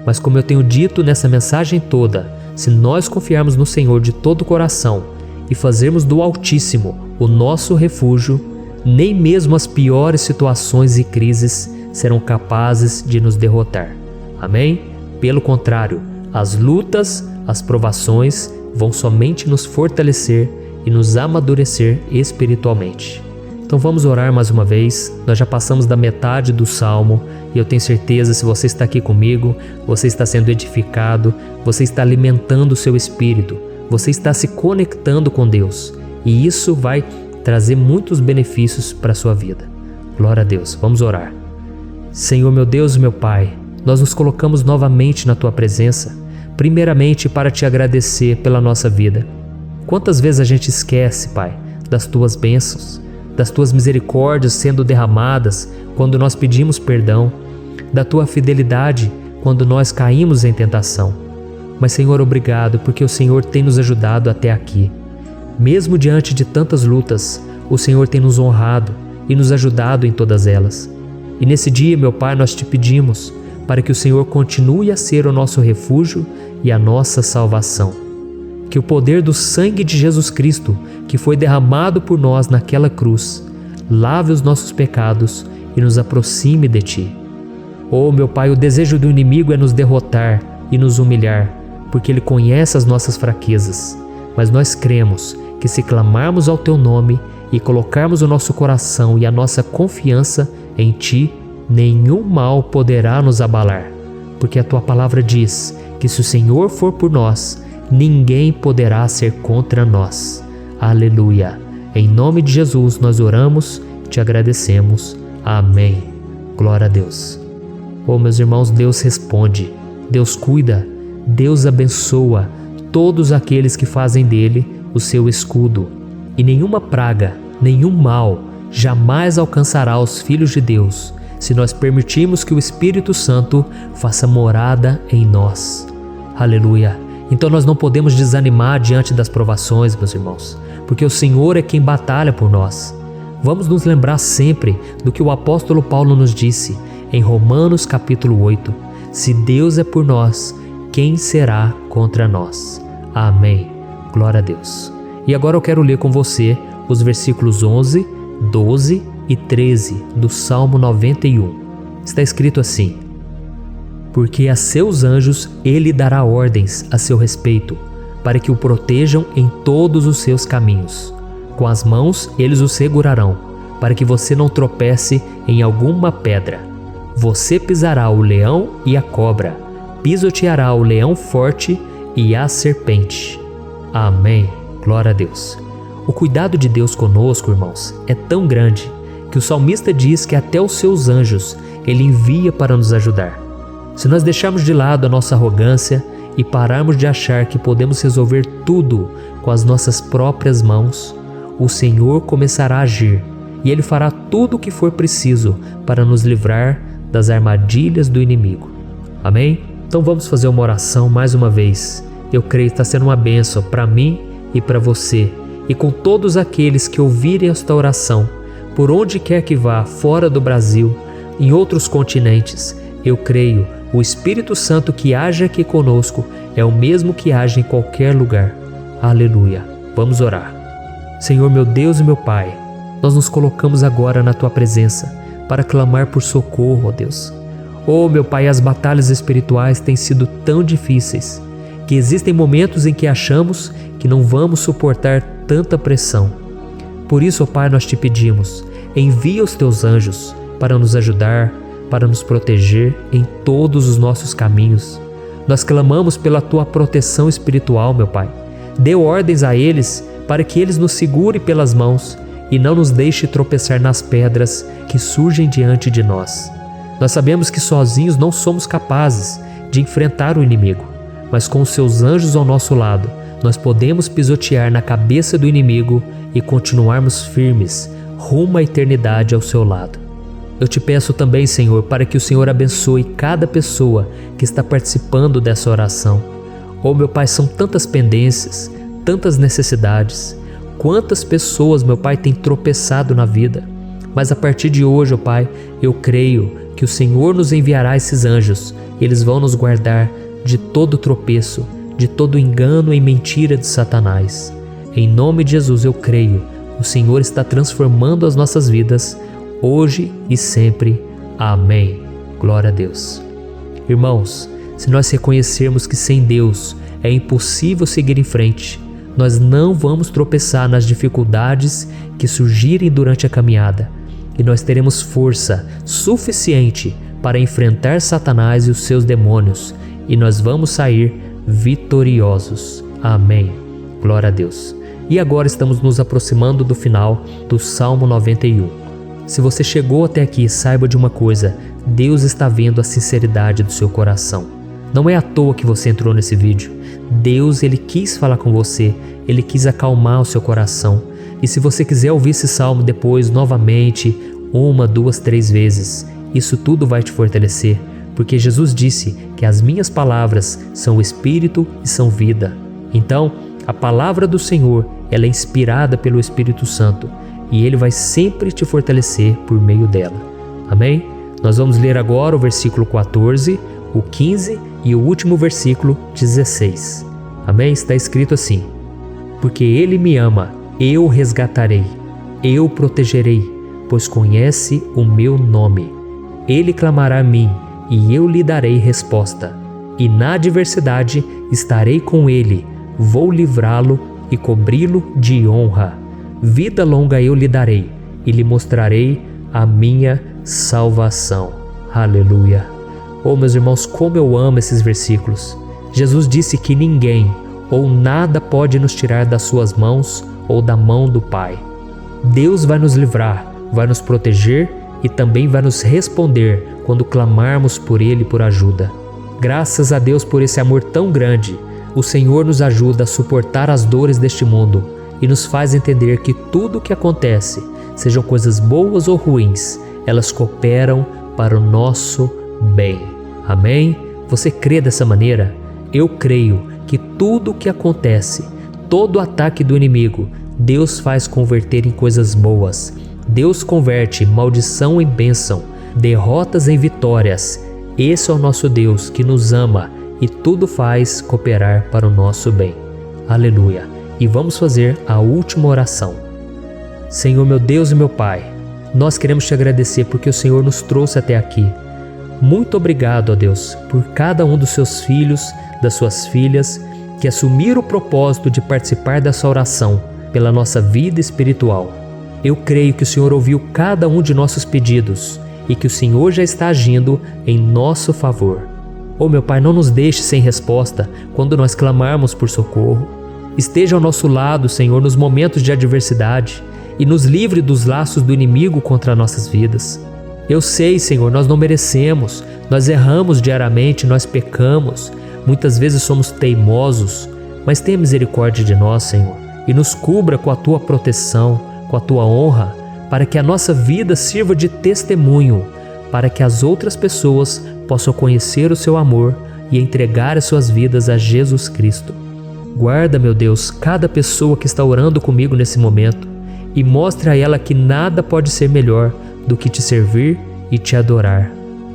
Mas como eu tenho dito nessa mensagem toda, se nós confiarmos no Senhor de todo o coração e fazermos do Altíssimo o nosso refúgio, nem mesmo as piores situações e crises serão capazes de nos derrotar. Amém? Pelo contrário, as lutas, as provações vão somente nos fortalecer e nos amadurecer espiritualmente. Então vamos orar mais uma vez. Nós já passamos da metade do Salmo e eu tenho certeza, se você está aqui comigo, você está sendo edificado, você está alimentando o seu espírito, você está se conectando com Deus e isso vai trazer muitos benefícios para a sua vida. Glória a Deus. Vamos orar. Senhor, meu Deus e meu Pai, nós nos colocamos novamente na Tua presença, primeiramente para Te agradecer pela nossa vida. Quantas vezes a gente esquece, Pai, das Tuas bênçãos, das Tuas misericórdias sendo derramadas quando nós pedimos perdão, da Tua fidelidade quando nós caímos em tentação. Mas, Senhor, obrigado, porque o Senhor tem nos ajudado até aqui. Mesmo diante de tantas lutas, o Senhor tem nos honrado e nos ajudado em todas elas. E nesse dia, meu Pai, nós Te pedimos para que o Senhor continue a ser o nosso refúgio e a nossa salvação. Que o poder do sangue de Jesus Cristo, que foi derramado por nós naquela cruz, lave os nossos pecados e nos aproxime de Ti. Oh, meu Pai, o desejo do inimigo é nos derrotar e nos humilhar, porque ele conhece as nossas fraquezas. Mas nós cremos que se clamarmos ao Teu nome e colocarmos o nosso coração e a nossa confiança em Ti, nenhum mal poderá nos abalar, porque a Tua palavra diz que se o Senhor for por nós, ninguém poderá ser contra nós. Aleluia! Em nome de Jesus nós oramos, Te agradecemos. Amém. Glória a Deus. Oh, meus irmãos, Deus responde, Deus cuida, Deus abençoa todos aqueles que fazem dele o seu escudo. E nenhuma praga, nenhum mal jamais alcançará os filhos de Deus, se nós permitirmos que o Espírito Santo faça morada em nós. Aleluia! Então nós não podemos desanimar diante das provações, meus irmãos, porque o Senhor é quem batalha por nós. Vamos nos lembrar sempre do que o apóstolo Paulo nos disse em Romanos capítulo 8. Se Deus é por nós, quem será contra nós? Amém. Glória a Deus. E agora eu quero ler com você os versículos 11, 12 e 13 do Salmo 91. Está escrito assim: porque a seus anjos ele dará ordens a seu respeito, para que o protejam em todos os seus caminhos. Com as mãos eles o segurarão, para que você não tropece em alguma pedra. Você pisará o leão e a cobra, pisoteará o leão forte e a serpente. Amém. Glória a Deus. O cuidado de Deus conosco, irmãos, é tão grande que o salmista diz que até os seus anjos ele envia para nos ajudar. Se nós deixarmos de lado a nossa arrogância e pararmos de achar que podemos resolver tudo com as nossas próprias mãos, o Senhor começará a agir e Ele fará tudo o que for preciso para nos livrar das armadilhas do inimigo. Amém? Então vamos fazer uma oração mais uma vez. Eu creio que está sendo uma bênção para mim e para você, e com todos aqueles que ouvirem esta oração, por onde quer que vá, fora do Brasil, em outros continentes. Eu creio, o Espírito Santo que age aqui conosco é o mesmo que age em qualquer lugar. Aleluia. Vamos orar. Senhor, meu Deus e meu Pai, nós nos colocamos agora na Tua presença para clamar por socorro, ó Deus. Oh, meu Pai, as batalhas espirituais têm sido tão difíceis que existem momentos em que achamos que não vamos suportar tanta pressão. Por isso, ó Pai, nós Te pedimos, envia os Teus anjos para nos ajudar, para nos proteger em todos os nossos caminhos. Nós clamamos pela Tua proteção espiritual, meu Pai. Dê ordens a eles para que eles nos segurem pelas mãos e não nos deixe tropeçar nas pedras que surgem diante de nós. Nós sabemos que sozinhos não somos capazes de enfrentar o inimigo, mas com os Seus anjos ao nosso lado, nós podemos pisotear na cabeça do inimigo e continuarmos firmes rumo à eternidade ao Seu lado. Eu Te peço também, Senhor, para que o Senhor abençoe cada pessoa que está participando dessa oração. Oh, meu Pai, são tantas pendências, tantas necessidades. Quantas pessoas, meu Pai, têm tropeçado na vida. Mas a partir de hoje, oh Pai, eu creio que o Senhor nos enviará esses anjos. Eles vão nos guardar de todo tropeço, de todo engano e mentira de Satanás. Em nome de Jesus eu creio, o Senhor está transformando as nossas vidas, hoje e sempre. Amém. Glória a Deus. Irmãos, se nós reconhecermos que sem Deus é impossível seguir em frente, nós não vamos tropeçar nas dificuldades que surgirem durante a caminhada, e nós teremos força suficiente para enfrentar Satanás e os seus demônios, e nós vamos sair vitoriosos. Amém. Glória a Deus. E agora estamos nos aproximando do final do Salmo 91. Se você chegou até aqui, saiba de uma coisa: Deus está vendo a sinceridade do seu coração. Não é à toa que você entrou nesse vídeo. Deus, Ele quis falar com você, Ele quis acalmar o seu coração. E se você quiser ouvir esse salmo depois, novamente, 1, 2, 3 vezes, isso tudo vai te fortalecer, porque Jesus disse que as minhas palavras são espírito e são vida. Então, a palavra do Senhor, ela é inspirada pelo Espírito Santo, e Ele vai sempre te fortalecer por meio dela. Amém? Nós vamos ler agora o versículo 14, o 15 e o último versículo 16. Amém? Está escrito assim: porque Ele me ama, eu o resgatarei, eu o protegerei, pois conhece o meu nome. Ele clamará a mim, e eu lhe darei resposta. E na adversidade estarei com ele, vou livrá-lo e cobri-lo de honra. Vida longa eu lhe darei, e lhe mostrarei a minha salvação. Aleluia! Oh, meus irmãos, como eu amo esses versículos. Jesus disse que ninguém ou nada pode nos tirar das suas mãos ou da mão do Pai. Deus vai nos livrar, vai nos proteger e também vai nos responder quando clamarmos por Ele por ajuda. Graças a Deus por esse amor tão grande, o Senhor nos ajuda a suportar as dores deste mundo e nos faz entender que tudo o que acontece, sejam coisas boas ou ruins, elas cooperam para o nosso bem. Amém? Você crê dessa maneira? Eu creio que tudo o que acontece, todo ataque do inimigo, Deus faz converter em coisas boas. Deus converte maldição em bênção, derrotas em vitórias. Esse é o nosso Deus que nos ama e tudo faz cooperar para o nosso bem. Aleluia! E vamos fazer a última oração. Senhor, meu Deus e meu Pai, nós queremos te agradecer porque o Senhor nos trouxe até aqui. Muito obrigado, ó Deus, por cada um dos seus filhos, das suas filhas, que assumiram o propósito de participar dessa oração pela nossa vida espiritual. Eu creio que o Senhor ouviu cada um de nossos pedidos e que o Senhor já está agindo em nosso favor. Oh, meu Pai, não nos deixe sem resposta quando nós clamarmos por socorro. Esteja ao nosso lado, Senhor, nos momentos de adversidade e nos livre dos laços do inimigo contra nossas vidas. Eu sei, Senhor, nós não merecemos, nós erramos diariamente, nós pecamos, muitas vezes somos teimosos, mas tenha misericórdia de nós, Senhor, e nos cubra com a Tua proteção, com a Tua honra, para que a nossa vida sirva de testemunho, para que as outras pessoas possam conhecer o Seu amor e entregar as suas vidas a Jesus Cristo. Guarda, meu Deus, cada pessoa que está orando comigo nesse momento e mostre a ela que nada pode ser melhor do que te servir e te adorar.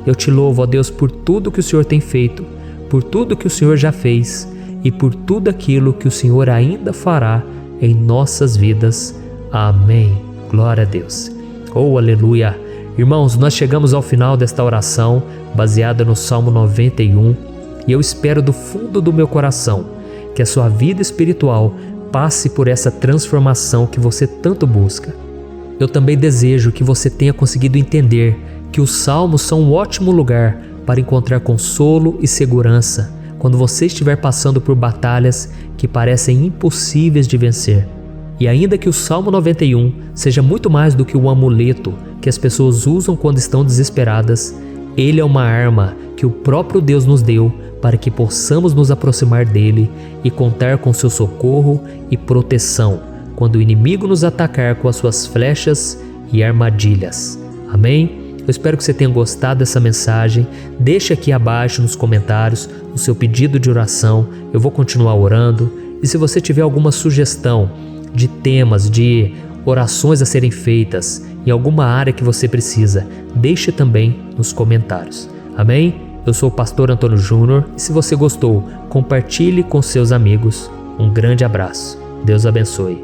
Eu te louvo, ó Deus, por tudo que o Senhor tem feito, por tudo que o Senhor já fez e por tudo aquilo que o Senhor ainda fará em nossas vidas. Amém. Glória a Deus. Oh, aleluia. Irmãos, nós chegamos ao final desta oração baseada no Salmo 91 e eu espero do fundo do meu coração que a sua vida espiritual passe por essa transformação que você tanto busca. Eu também desejo que você tenha conseguido entender que os salmos são um ótimo lugar para encontrar consolo e segurança quando você estiver passando por batalhas que parecem impossíveis de vencer. E ainda que o Salmo 91 seja muito mais do que um amuleto que as pessoas usam quando estão desesperadas, ele é uma arma que o próprio Deus nos deu para que possamos nos aproximar dele e contar com seu socorro e proteção quando o inimigo nos atacar com as suas flechas e armadilhas. Amém? Eu espero que você tenha gostado dessa mensagem. Deixe aqui abaixo nos comentários o seu pedido de oração. Eu vou continuar orando. E se você tiver alguma sugestão de temas, de orações a serem feitas em alguma área que você precisa, deixe também nos comentários. Amém? Eu sou o pastor Antônio Júnior e se você gostou, compartilhe com seus amigos. Um grande abraço. Deus abençoe.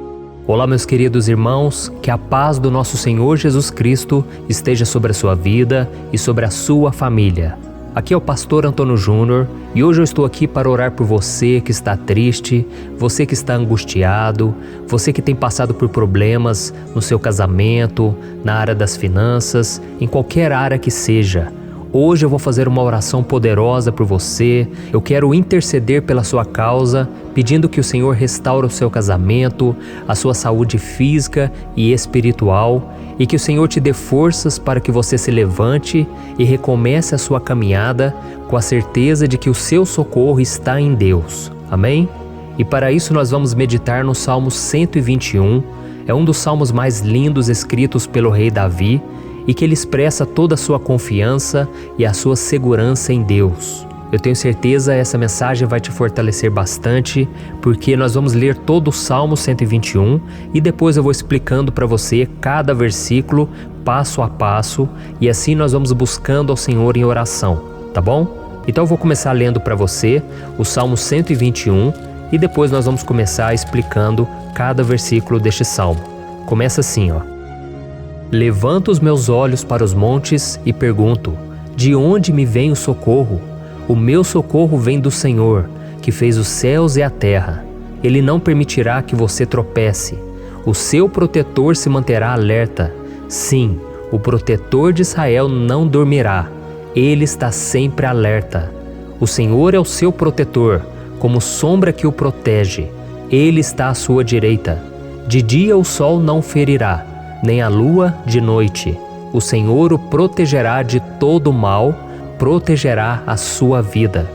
Olá, meus queridos irmãos, que a paz do nosso Senhor Jesus Cristo esteja sobre a sua vida e sobre a sua família. Aqui é o pastor Antônio Júnior e hoje eu estou aqui para orar por você que está triste, você que está angustiado, você que tem passado por problemas no seu casamento, na área das finanças, em qualquer área que seja. Hoje eu vou fazer uma oração poderosa por você. Eu quero interceder pela sua causa, pedindo que o Senhor restaure o seu casamento, a sua saúde física e espiritual, e que o Senhor te dê forças para que você se levante e recomece a sua caminhada com a certeza de que o seu socorro está em Deus. Amém? E para isso nós vamos meditar no Salmo 121. É um dos salmos mais lindos escritos pelo rei Davi, e que ele expressa toda a sua confiança e a sua segurança em Deus. Eu tenho certeza essa mensagem vai te fortalecer bastante, porque nós vamos ler todo o Salmo 121 e depois eu vou explicando para você cada versículo, passo a passo, e assim nós vamos buscando ao Senhor em oração, tá bom? Então eu vou começar lendo para você o Salmo 121 e depois nós vamos começar explicando cada versículo deste salmo. Começa assim, ó. Levanto os meus olhos para os montes e pergunto: de onde me vem o socorro? O meu socorro vem do Senhor, que fez os céus e a terra. Ele não permitirá que você tropece. O seu protetor se manterá alerta. Sim, o protetor de Israel não dormirá. Ele está sempre alerta. O Senhor é o seu protetor, como sombra que o protege. Ele está à sua direita. De dia o sol não ferirá, nem a lua de noite. O Senhor o protegerá de todo mal, protegerá a sua vida.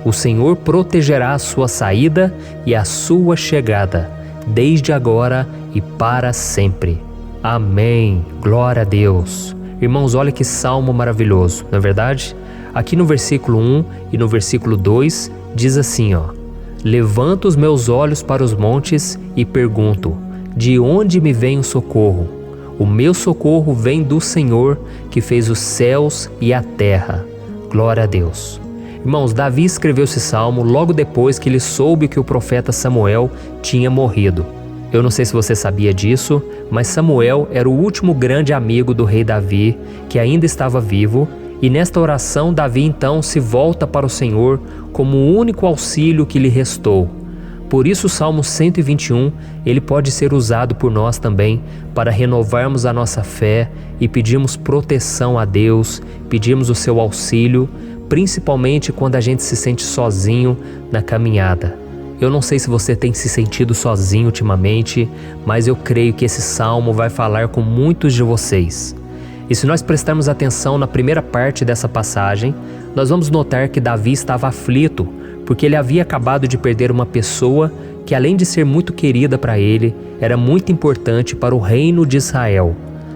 O Senhor protegerá a sua saída e a sua chegada, desde agora e para sempre. Amém. Glória a Deus. Irmãos, olha que salmo maravilhoso, não é verdade? Aqui no versículo 1 e no versículo 2 diz assim, ó: Levanto os meus olhos para os montes e pergunto: de onde me vem o socorro? O meu socorro vem do Senhor, que fez os céus e a terra. Glória a Deus. Irmãos, Davi escreveu esse salmo logo depois que ele soube que o profeta Samuel tinha morrido. Eu não sei se você sabia disso, mas Samuel era o último grande amigo do rei Davi, que ainda estava vivo, e nesta oração Davi então se volta para o Senhor como o único auxílio que lhe restou. Por isso o Salmo 121, ele pode ser usado por nós também para renovarmos a nossa fé e pedirmos proteção a Deus, pedirmos o seu auxílio, principalmente quando a gente se sente sozinho na caminhada. Eu não sei se você tem se sentido sozinho ultimamente, mas eu creio que esse salmo vai falar com muitos de vocês. E se nós prestarmos atenção na primeira parte dessa passagem, nós vamos notar que Davi estava aflito, porque ele havia acabado de perder uma pessoa que, além de ser muito querida para ele, era muito importante para o reino de Israel.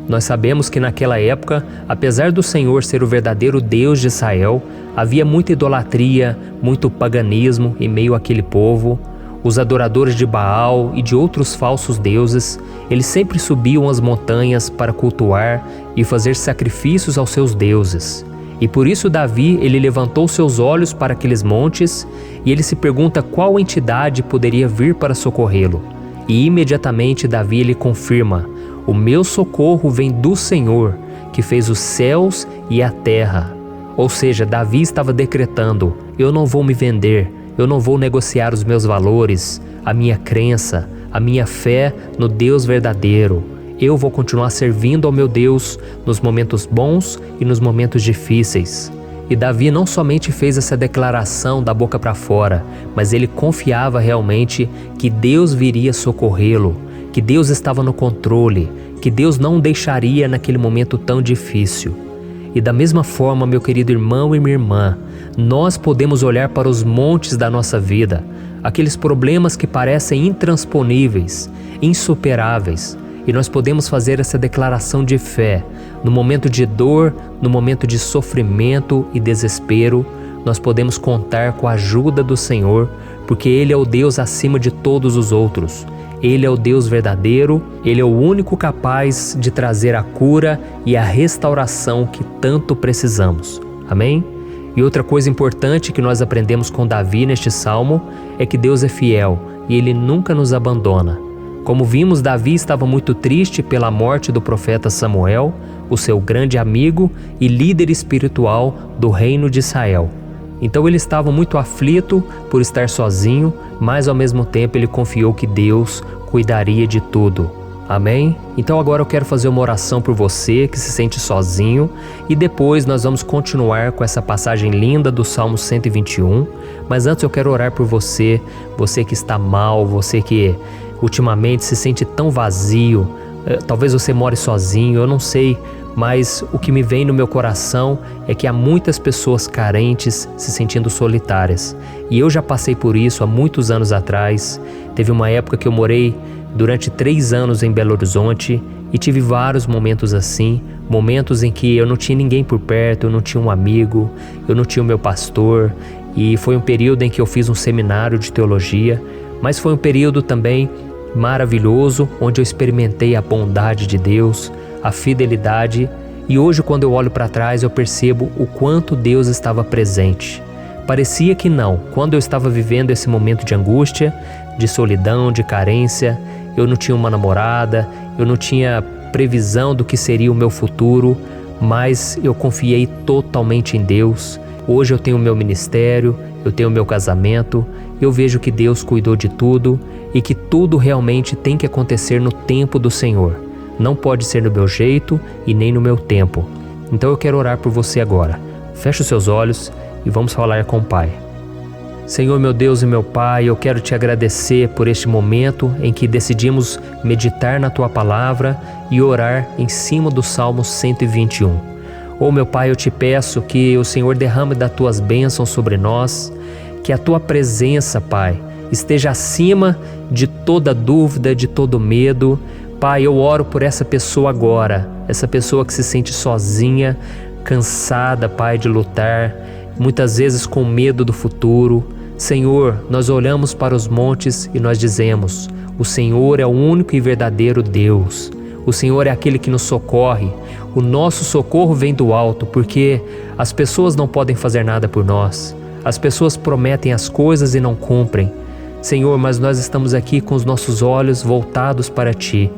Nós sabemos que naquela época, apesar do Senhor ser o verdadeiro Deus de Israel, havia muita idolatria, muito paganismo em meio àquele povo. Os adoradores de Baal e de outros falsos deuses, eles sempre subiam as montanhas para cultuar e fazer sacrifícios aos seus deuses. E por isso Davi, ele levantou seus olhos para aqueles montes e ele se pergunta qual entidade poderia vir para socorrê-lo. E imediatamente Davi ele confirma: o meu socorro vem do Senhor, que fez os céus e a terra. Ou seja, Davi estava decretando: eu não vou me vender, eu não vou negociar os meus valores, a minha crença, a minha fé no Deus verdadeiro. Eu vou continuar servindo ao meu Deus nos momentos bons e nos momentos difíceis. E Davi não somente fez essa declaração da boca para fora, mas ele confiava realmente que Deus viria socorrê-lo, que Deus estava no controle, que Deus não o deixaria naquele momento tão difícil. E da mesma forma, meu querido irmão e minha irmã, nós podemos olhar para os montes da nossa vida, aqueles problemas que parecem intransponíveis, insuperáveis, e nós podemos fazer essa declaração de fé. No momento de dor, no momento de sofrimento e desespero, nós podemos contar com a ajuda do Senhor, porque Ele é o Deus acima de todos os outros. Ele é o Deus verdadeiro, Ele é o único capaz de trazer a cura e a restauração que tanto precisamos. Amém? E outra coisa importante que nós aprendemos com Davi neste salmo é que Deus é fiel e Ele nunca nos abandona. Como vimos, Davi estava muito triste pela morte do profeta Samuel, o seu grande amigo e líder espiritual do reino de Israel. Então ele estava muito aflito por estar sozinho, mas ao mesmo tempo ele confiou que Deus cuidaria de tudo. Amém? Então agora eu quero fazer uma oração por você que se sente sozinho e depois nós vamos continuar com essa passagem linda do Salmo 121. Mas antes eu quero orar por você, você que está mal, você que ultimamente se sente tão vazio, talvez você more sozinho, eu não sei, mas o que me vem no meu coração é que há muitas pessoas carentes se sentindo solitárias. E eu já passei por isso há muitos anos atrás. Teve uma época que eu morei durante 3 anos em Belo Horizonte e tive vários momentos assim, momentos em que eu não tinha ninguém por perto, eu não tinha um amigo, eu não tinha o meu pastor, e foi um período em que eu fiz um seminário de teologia, mas foi um período também maravilhoso, onde eu experimentei a bondade de Deus, a fidelidade, e hoje quando eu olho para trás eu percebo o quanto Deus estava presente. Parecia que não, quando eu estava vivendo esse momento de angústia, de solidão, de carência, eu não tinha uma namorada, eu não tinha previsão do que seria o meu futuro, mas eu confiei totalmente em Deus. Hoje eu tenho o meu ministério, eu tenho o meu casamento, eu vejo que Deus cuidou de tudo e que tudo realmente tem que acontecer no tempo do Senhor. Não pode ser no meu jeito e nem no meu tempo. Então eu quero orar por você agora. Feche os seus olhos e vamos falar com o Pai. Senhor, meu Deus e meu Pai, eu quero te agradecer por este momento em que decidimos meditar na Tua Palavra e orar em cima do Salmo 121. Oh, meu Pai, eu te peço que o Senhor derrame das Tuas bênçãos sobre nós, que a Tua presença, Pai, esteja acima de toda dúvida, de todo medo. Pai, eu oro por essa pessoa agora, essa pessoa que se sente sozinha, cansada, Pai, de lutar, muitas vezes com medo do futuro. Senhor, nós olhamos para os montes e nós dizemos: o Senhor é o único e verdadeiro Deus. O Senhor é aquele que nos socorre. O nosso socorro vem do alto, porque as pessoas não podem fazer nada por nós. As pessoas prometem as coisas e não cumprem. Senhor, mas nós estamos aqui com os nossos olhos voltados para Ti.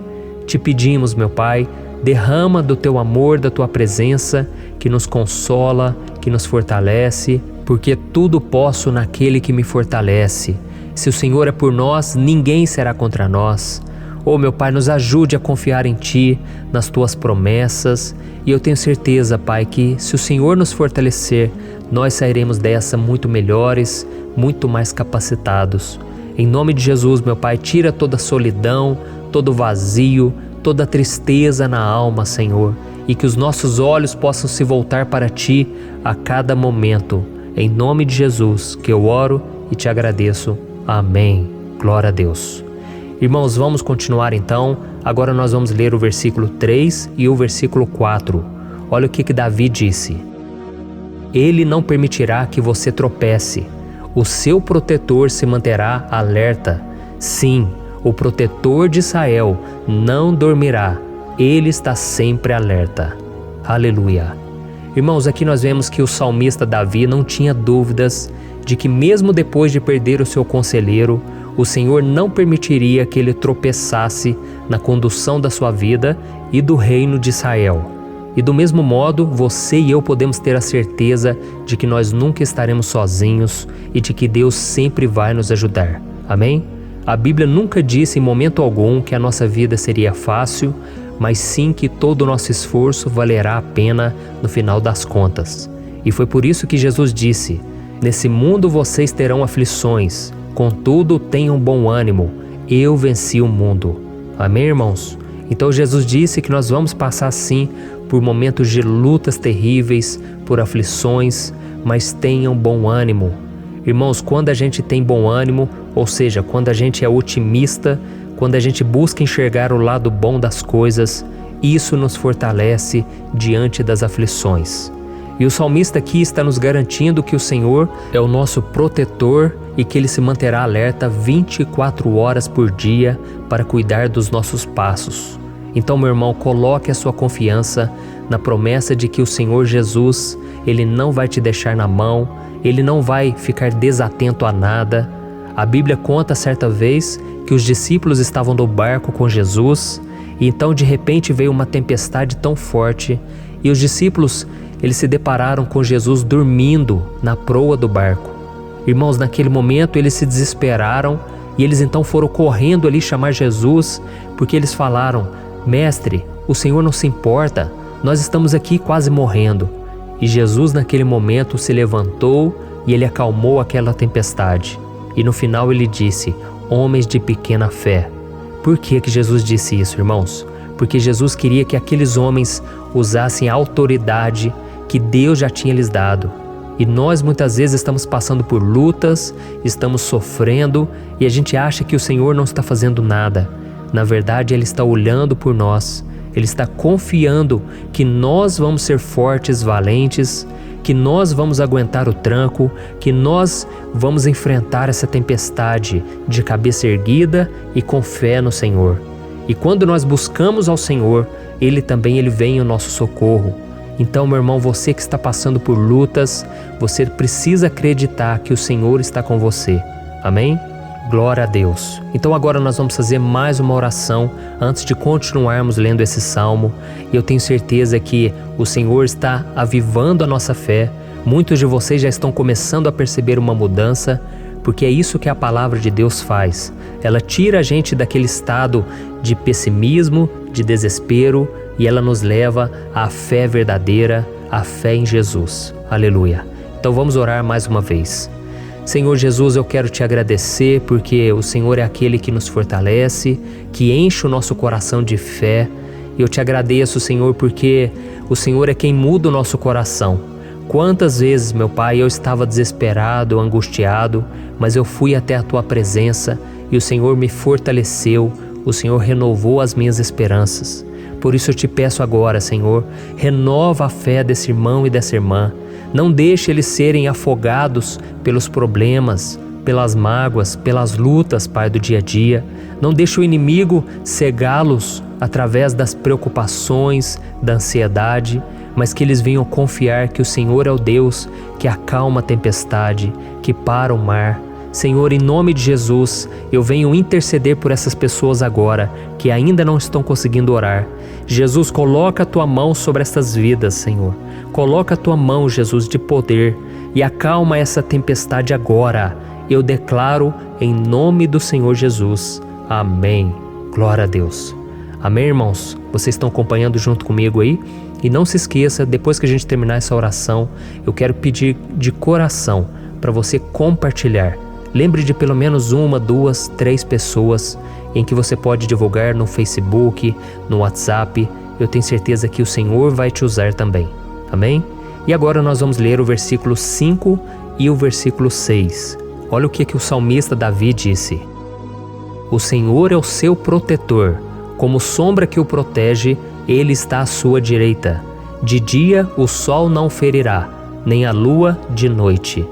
Te pedimos, meu Pai, derrama do Teu amor, da Tua presença, que nos consola, que nos fortalece, porque tudo posso naquele que me fortalece. Se o Senhor é por nós, ninguém será contra nós. Oh, meu Pai, nos ajude a confiar em Ti, nas Tuas promessas, e eu tenho certeza, Pai, que se o Senhor nos fortalecer, nós sairemos dessa muito melhores, muito mais capacitados. Em nome de Jesus, meu Pai, tira toda a solidão, todo o vazio, toda a tristeza na alma, Senhor, e que os nossos olhos possam se voltar para Ti a cada momento. Em nome de Jesus que eu oro e te agradeço. Amém. Glória a Deus. Irmãos, vamos continuar então. Agora nós vamos ler o versículo 3 e o versículo 4. Olha o que Davi disse. Ele não permitirá que você tropece. O seu protetor se manterá alerta. Sim, o protetor de Israel não dormirá. Ele está sempre alerta. Aleluia. Irmãos, aqui nós vemos que o salmista Davi não tinha dúvidas de que mesmo depois de perder o seu conselheiro, o Senhor não permitiria que ele tropeçasse na condução da sua vida e do reino de Israel. E do mesmo modo, você e eu podemos ter a certeza de que nós nunca estaremos sozinhos e de que Deus sempre vai nos ajudar. Amém? A Bíblia nunca disse em momento algum que a nossa vida seria fácil, mas sim que todo o nosso esforço valerá a pena no final das contas. E foi por isso que Jesus disse: nesse mundo vocês terão aflições, contudo tenham bom ânimo, eu venci o mundo. Amém, irmãos? Então Jesus disse que nós vamos passar sim por momentos de lutas terríveis, por aflições, mas tenham bom ânimo. Irmãos, quando a gente tem bom ânimo, ou seja, quando a gente é otimista, quando a gente busca enxergar o lado bom das coisas, isso nos fortalece diante das aflições. E o salmista aqui está nos garantindo que o Senhor é o nosso protetor e que Ele se manterá alerta 24 horas por dia para cuidar dos nossos passos. Então, meu irmão, coloque a sua confiança na promessa de que o Senhor Jesus, Ele não vai te deixar na mão, Ele não vai ficar desatento a nada. A Bíblia conta certa vez que os discípulos estavam no barco com Jesus e então de repente veio uma tempestade tão forte e os discípulos eles se depararam com Jesus dormindo na proa do barco. Irmãos, naquele momento eles se desesperaram e eles então foram correndo ali chamar Jesus porque eles falaram: Mestre, o Senhor não se importa, nós estamos aqui quase morrendo. E Jesus naquele momento se levantou e ele acalmou aquela tempestade. E no final ele disse: homens de pequena fé. Por que Jesus disse isso, irmãos? Porque Jesus queria que aqueles homens usassem a autoridade que Deus já tinha lhes dado. E nós muitas vezes estamos passando por lutas, estamos sofrendo e a gente acha que o Senhor não está fazendo nada. Na verdade, Ele está olhando por nós, Ele está confiando que nós vamos ser fortes, valentes, que nós vamos aguentar o tranco, que nós vamos enfrentar essa tempestade de cabeça erguida e com fé no Senhor. E quando nós buscamos ao Senhor, Ele vem ao nosso socorro. Então, meu irmão, você que está passando por lutas, você precisa acreditar que o Senhor está com você. Amém? Glória a Deus. Então agora nós vamos fazer mais uma oração antes de continuarmos lendo esse salmo. E eu tenho certeza que o Senhor está avivando a nossa fé. Muitos de vocês já estão começando a perceber uma mudança, porque é isso que a palavra de Deus faz. Ela tira a gente daquele estado de pessimismo, de desespero, e ela nos leva à fé verdadeira, à fé em Jesus. Aleluia. Então vamos orar mais uma vez. Senhor Jesus, eu quero te agradecer porque o Senhor é aquele que nos fortalece, que enche o nosso coração de fé. Eu te agradeço, Senhor, porque o Senhor é quem muda o nosso coração. Quantas vezes, meu Pai, eu estava desesperado, angustiado, mas eu fui até a Tua presença e o Senhor me fortaleceu, o Senhor renovou as minhas esperanças. Por isso eu te peço agora, Senhor, renova a fé desse irmão e dessa irmã. Não deixe eles serem afogados pelos problemas, pelas mágoas, pelas lutas, Pai, do dia a dia. Não deixe o inimigo cegá-los através das preocupações, da ansiedade, mas que eles venham confiar que o Senhor é o Deus que acalma a tempestade, que para o mar. Senhor, em nome de Jesus, eu venho interceder por essas pessoas agora que ainda não estão conseguindo orar. Jesus, coloca a Tua mão sobre essas vidas, Senhor. Coloca a Tua mão, Jesus, de poder e acalma essa tempestade agora. Eu declaro em nome do Senhor Jesus. Amém. Glória a Deus. Amém, irmãos? Vocês estão acompanhando junto comigo aí? E não se esqueça, depois que a gente terminar essa oração, eu quero pedir de coração para você compartilhar. Lembre de pelo menos 1, 2, 3 pessoas em que você pode divulgar no Facebook, no WhatsApp. Eu tenho certeza que o Senhor vai te usar também. Amém? E agora nós vamos ler o versículo 5 e o versículo 6. Olha o que o salmista Davi disse. O Senhor é o seu protetor, como sombra que o protege, Ele está à sua direita. De dia o sol não ferirá, nem a lua de noite.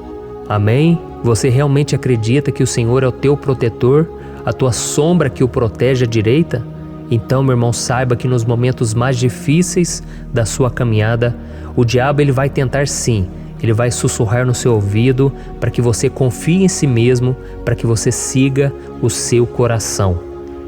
Amém? Você realmente acredita que o Senhor é o teu protetor, a tua sombra que o protege à direita? Então, meu irmão, saiba que nos momentos mais difíceis da sua caminhada, o diabo ele vai tentar sim, ele vai sussurrar no seu ouvido para que você confie em si mesmo, para que você siga o seu coração.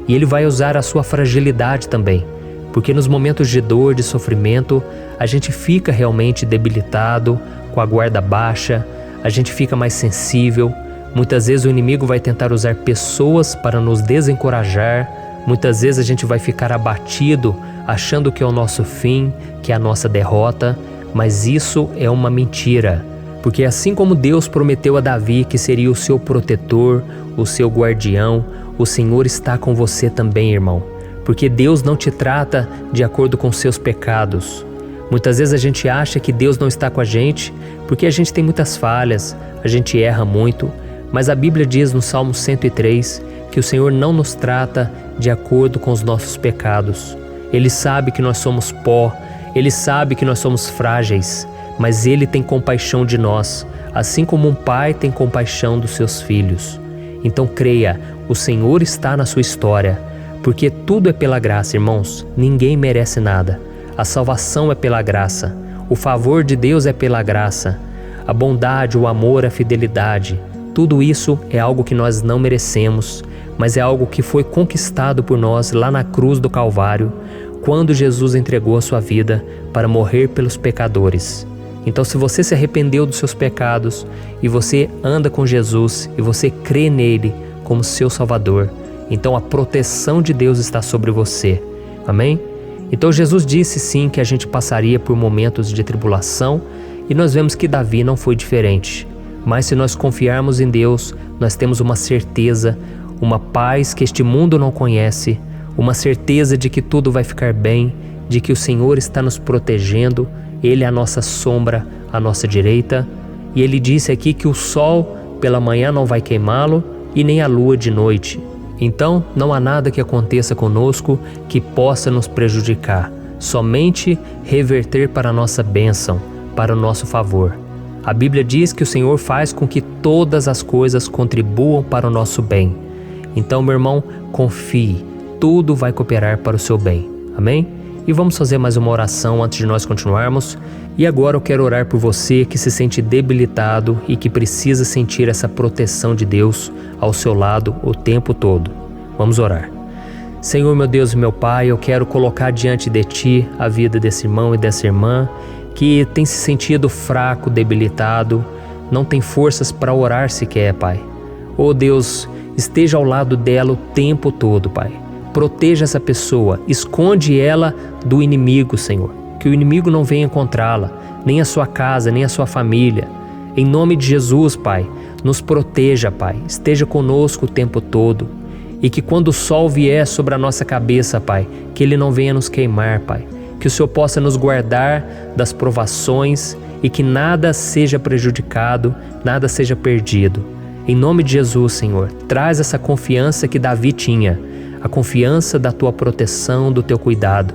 E ele vai usar a sua fragilidade também, porque nos momentos de dor, de sofrimento, a gente fica realmente debilitado, com a guarda baixa, a gente fica mais sensível. Muitas vezes o inimigo vai tentar usar pessoas para nos desencorajar. Muitas vezes a gente vai ficar abatido, achando que é o nosso fim, que é a nossa derrota. Mas isso é uma mentira. Porque assim como Deus prometeu a Davi que seria o seu protetor, o seu guardião, o Senhor está com você também, irmão. Porque Deus não te trata de acordo com seus pecados. Muitas vezes a gente acha que Deus não está com a gente porque a gente tem muitas falhas, a gente erra muito, mas a Bíblia diz no Salmo 103 que o Senhor não nos trata de acordo com os nossos pecados. Ele sabe que nós somos pó, Ele sabe que nós somos frágeis, mas Ele tem compaixão de nós, assim como um pai tem compaixão dos seus filhos. Então creia, o Senhor está na sua história, porque tudo é pela graça, irmãos, ninguém merece nada. A salvação é pela graça, o favor de Deus é pela graça, a bondade, o amor, a fidelidade, Tudo isso é algo que nós não merecemos, mas é algo que foi conquistado por nós lá na cruz do Calvário, quando Jesus entregou a sua vida para morrer pelos pecadores. Então, se você se arrependeu dos seus pecados e você anda com Jesus e você crê nele como seu Salvador, então a proteção de Deus está sobre você. Amém? Então Jesus disse sim que a gente passaria por momentos de tribulação e nós vemos que Davi não foi diferente. Mas se nós confiarmos em Deus, nós temos uma certeza, uma paz que este mundo não conhece, uma certeza de que tudo vai ficar bem, de que o Senhor está nos protegendo, Ele é a nossa sombra, à nossa direita. E Ele disse aqui que o sol pela manhã não vai queimá-lo e nem a lua de noite. Então não há nada que aconteça conosco que possa nos prejudicar, somente reverter para a nossa bênção, para o nosso favor. A Bíblia diz que o Senhor faz com que todas as coisas contribuam para o nosso bem. Então, meu irmão, confie, tudo vai cooperar para o seu bem. Amém? E vamos fazer mais uma oração antes de nós continuarmos. E agora eu quero orar por você que se sente debilitado e que precisa sentir essa proteção de Deus ao seu lado o tempo todo. Vamos orar. Senhor, meu Deus e meu Pai, eu quero colocar diante de Ti a vida desse irmão e dessa irmã que tem se sentido fraco, debilitado, não tem forças para orar sequer, Pai. Oh Deus, esteja ao lado dela o tempo todo, Pai. Proteja essa pessoa, esconde ela do inimigo, Senhor. Que o inimigo não venha encontrá-la, nem a sua casa, nem a sua família. Em nome de Jesus, Pai, nos proteja, Pai. Esteja conosco o tempo todo. E que quando o sol vier sobre a nossa cabeça, Pai, que ele não venha nos queimar, Pai. Que o Senhor possa nos guardar das provações e que nada seja prejudicado, nada seja perdido. Em nome de Jesus, Senhor, traz essa confiança que Davi tinha, a confiança da Tua proteção, do Teu cuidado.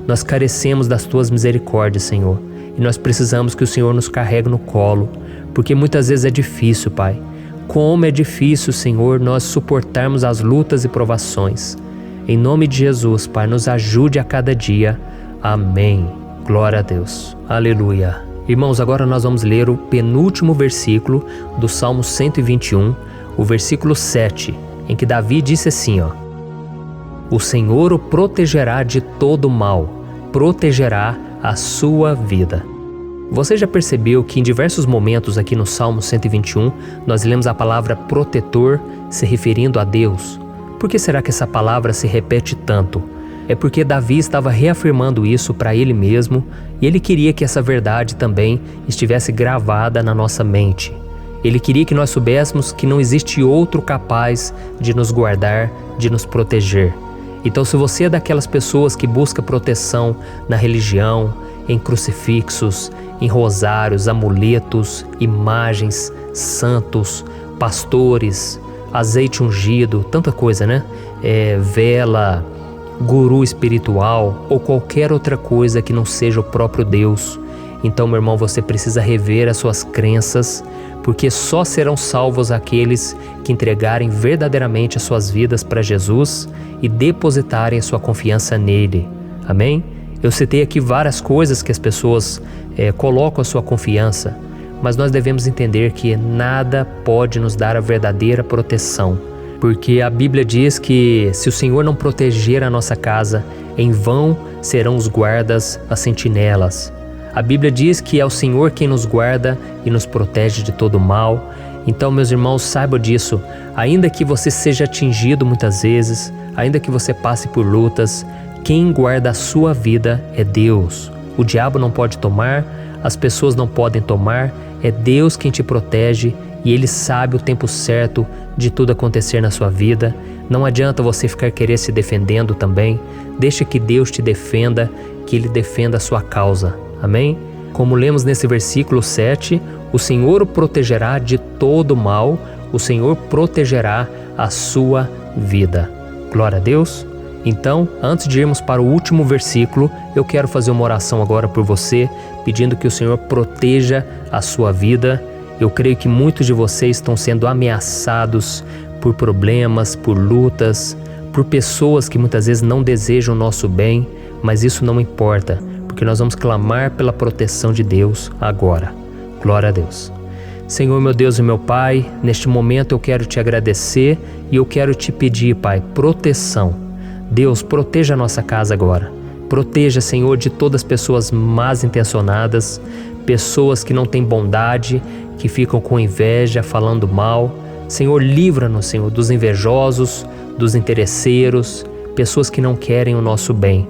Nós carecemos das Tuas misericórdias, Senhor, e nós precisamos que o Senhor nos carregue no colo, porque muitas vezes é difícil, Pai. Como é difícil, Senhor, nós suportarmos as lutas e provações. Em nome de Jesus, Pai, nos ajude a cada dia. Amém. Glória a Deus. Aleluia. Irmãos, agora nós vamos ler o penúltimo versículo do Salmo 121, o versículo 7, em que Davi disse assim, O Senhor o protegerá de todo mal, protegerá a sua vida. Você já percebeu que em diversos momentos aqui no Salmo 121, nós lemos a palavra protetor se referindo a Deus? Por que será que essa palavra se repete tanto? É porque Davi estava reafirmando isso para ele mesmo e ele queria que essa verdade também estivesse gravada na nossa mente. Ele queria que nós soubéssemos que não existe outro capaz de nos guardar, de nos proteger. Então, se você é daquelas pessoas que busca proteção na religião, em crucifixos, em rosários, amuletos, imagens, santos, pastores, azeite ungido, tanta coisa, né? Vela, guru espiritual ou qualquer outra coisa que não seja o próprio Deus. Então, meu irmão, você precisa rever as suas crenças, porque só serão salvos aqueles que entregarem verdadeiramente as suas vidas para Jesus e depositarem a sua confiança nele. Amém? Eu citei aqui várias coisas que as pessoas colocam a sua confiança, mas nós devemos entender que nada pode nos dar a verdadeira proteção, porque a Bíblia diz que se o Senhor não proteger a nossa casa, em vão serão os guardas, as sentinelas. A Bíblia diz que é o Senhor quem nos guarda e nos protege de todo mal. Então, meus irmãos, saibam disso. Ainda que você seja atingido muitas vezes, ainda que você passe por lutas, quem guarda a sua vida é Deus. O diabo não pode tomar, as pessoas não podem tomar, é Deus quem te protege e Ele sabe o tempo certo de tudo acontecer na sua vida. Não adianta você ficar querer se defendendo também. Deixa que Deus te defenda, que Ele defenda a sua causa. Amém? Como lemos nesse versículo 7, o Senhor o protegerá de todo mal, o Senhor protegerá a sua vida. Glória a Deus. Então, antes de irmos para o último versículo, eu quero fazer uma oração agora por você, pedindo que o Senhor proteja a sua vida. Eu creio que muitos de vocês estão sendo ameaçados por problemas, por lutas, por pessoas que muitas vezes não desejam o nosso bem, mas isso não importa, porque nós vamos clamar pela proteção de Deus agora. Glória a Deus. Senhor, meu Deus e meu Pai, neste momento eu quero te agradecer e eu quero te pedir, Pai, proteção. Deus, proteja a nossa casa agora. Proteja, Senhor, de todas as pessoas más intencionadas, pessoas que não têm bondade, que ficam com inveja, falando mal. Senhor, livra-nos, Senhor, dos invejosos, dos interesseiros, pessoas que não querem o nosso bem.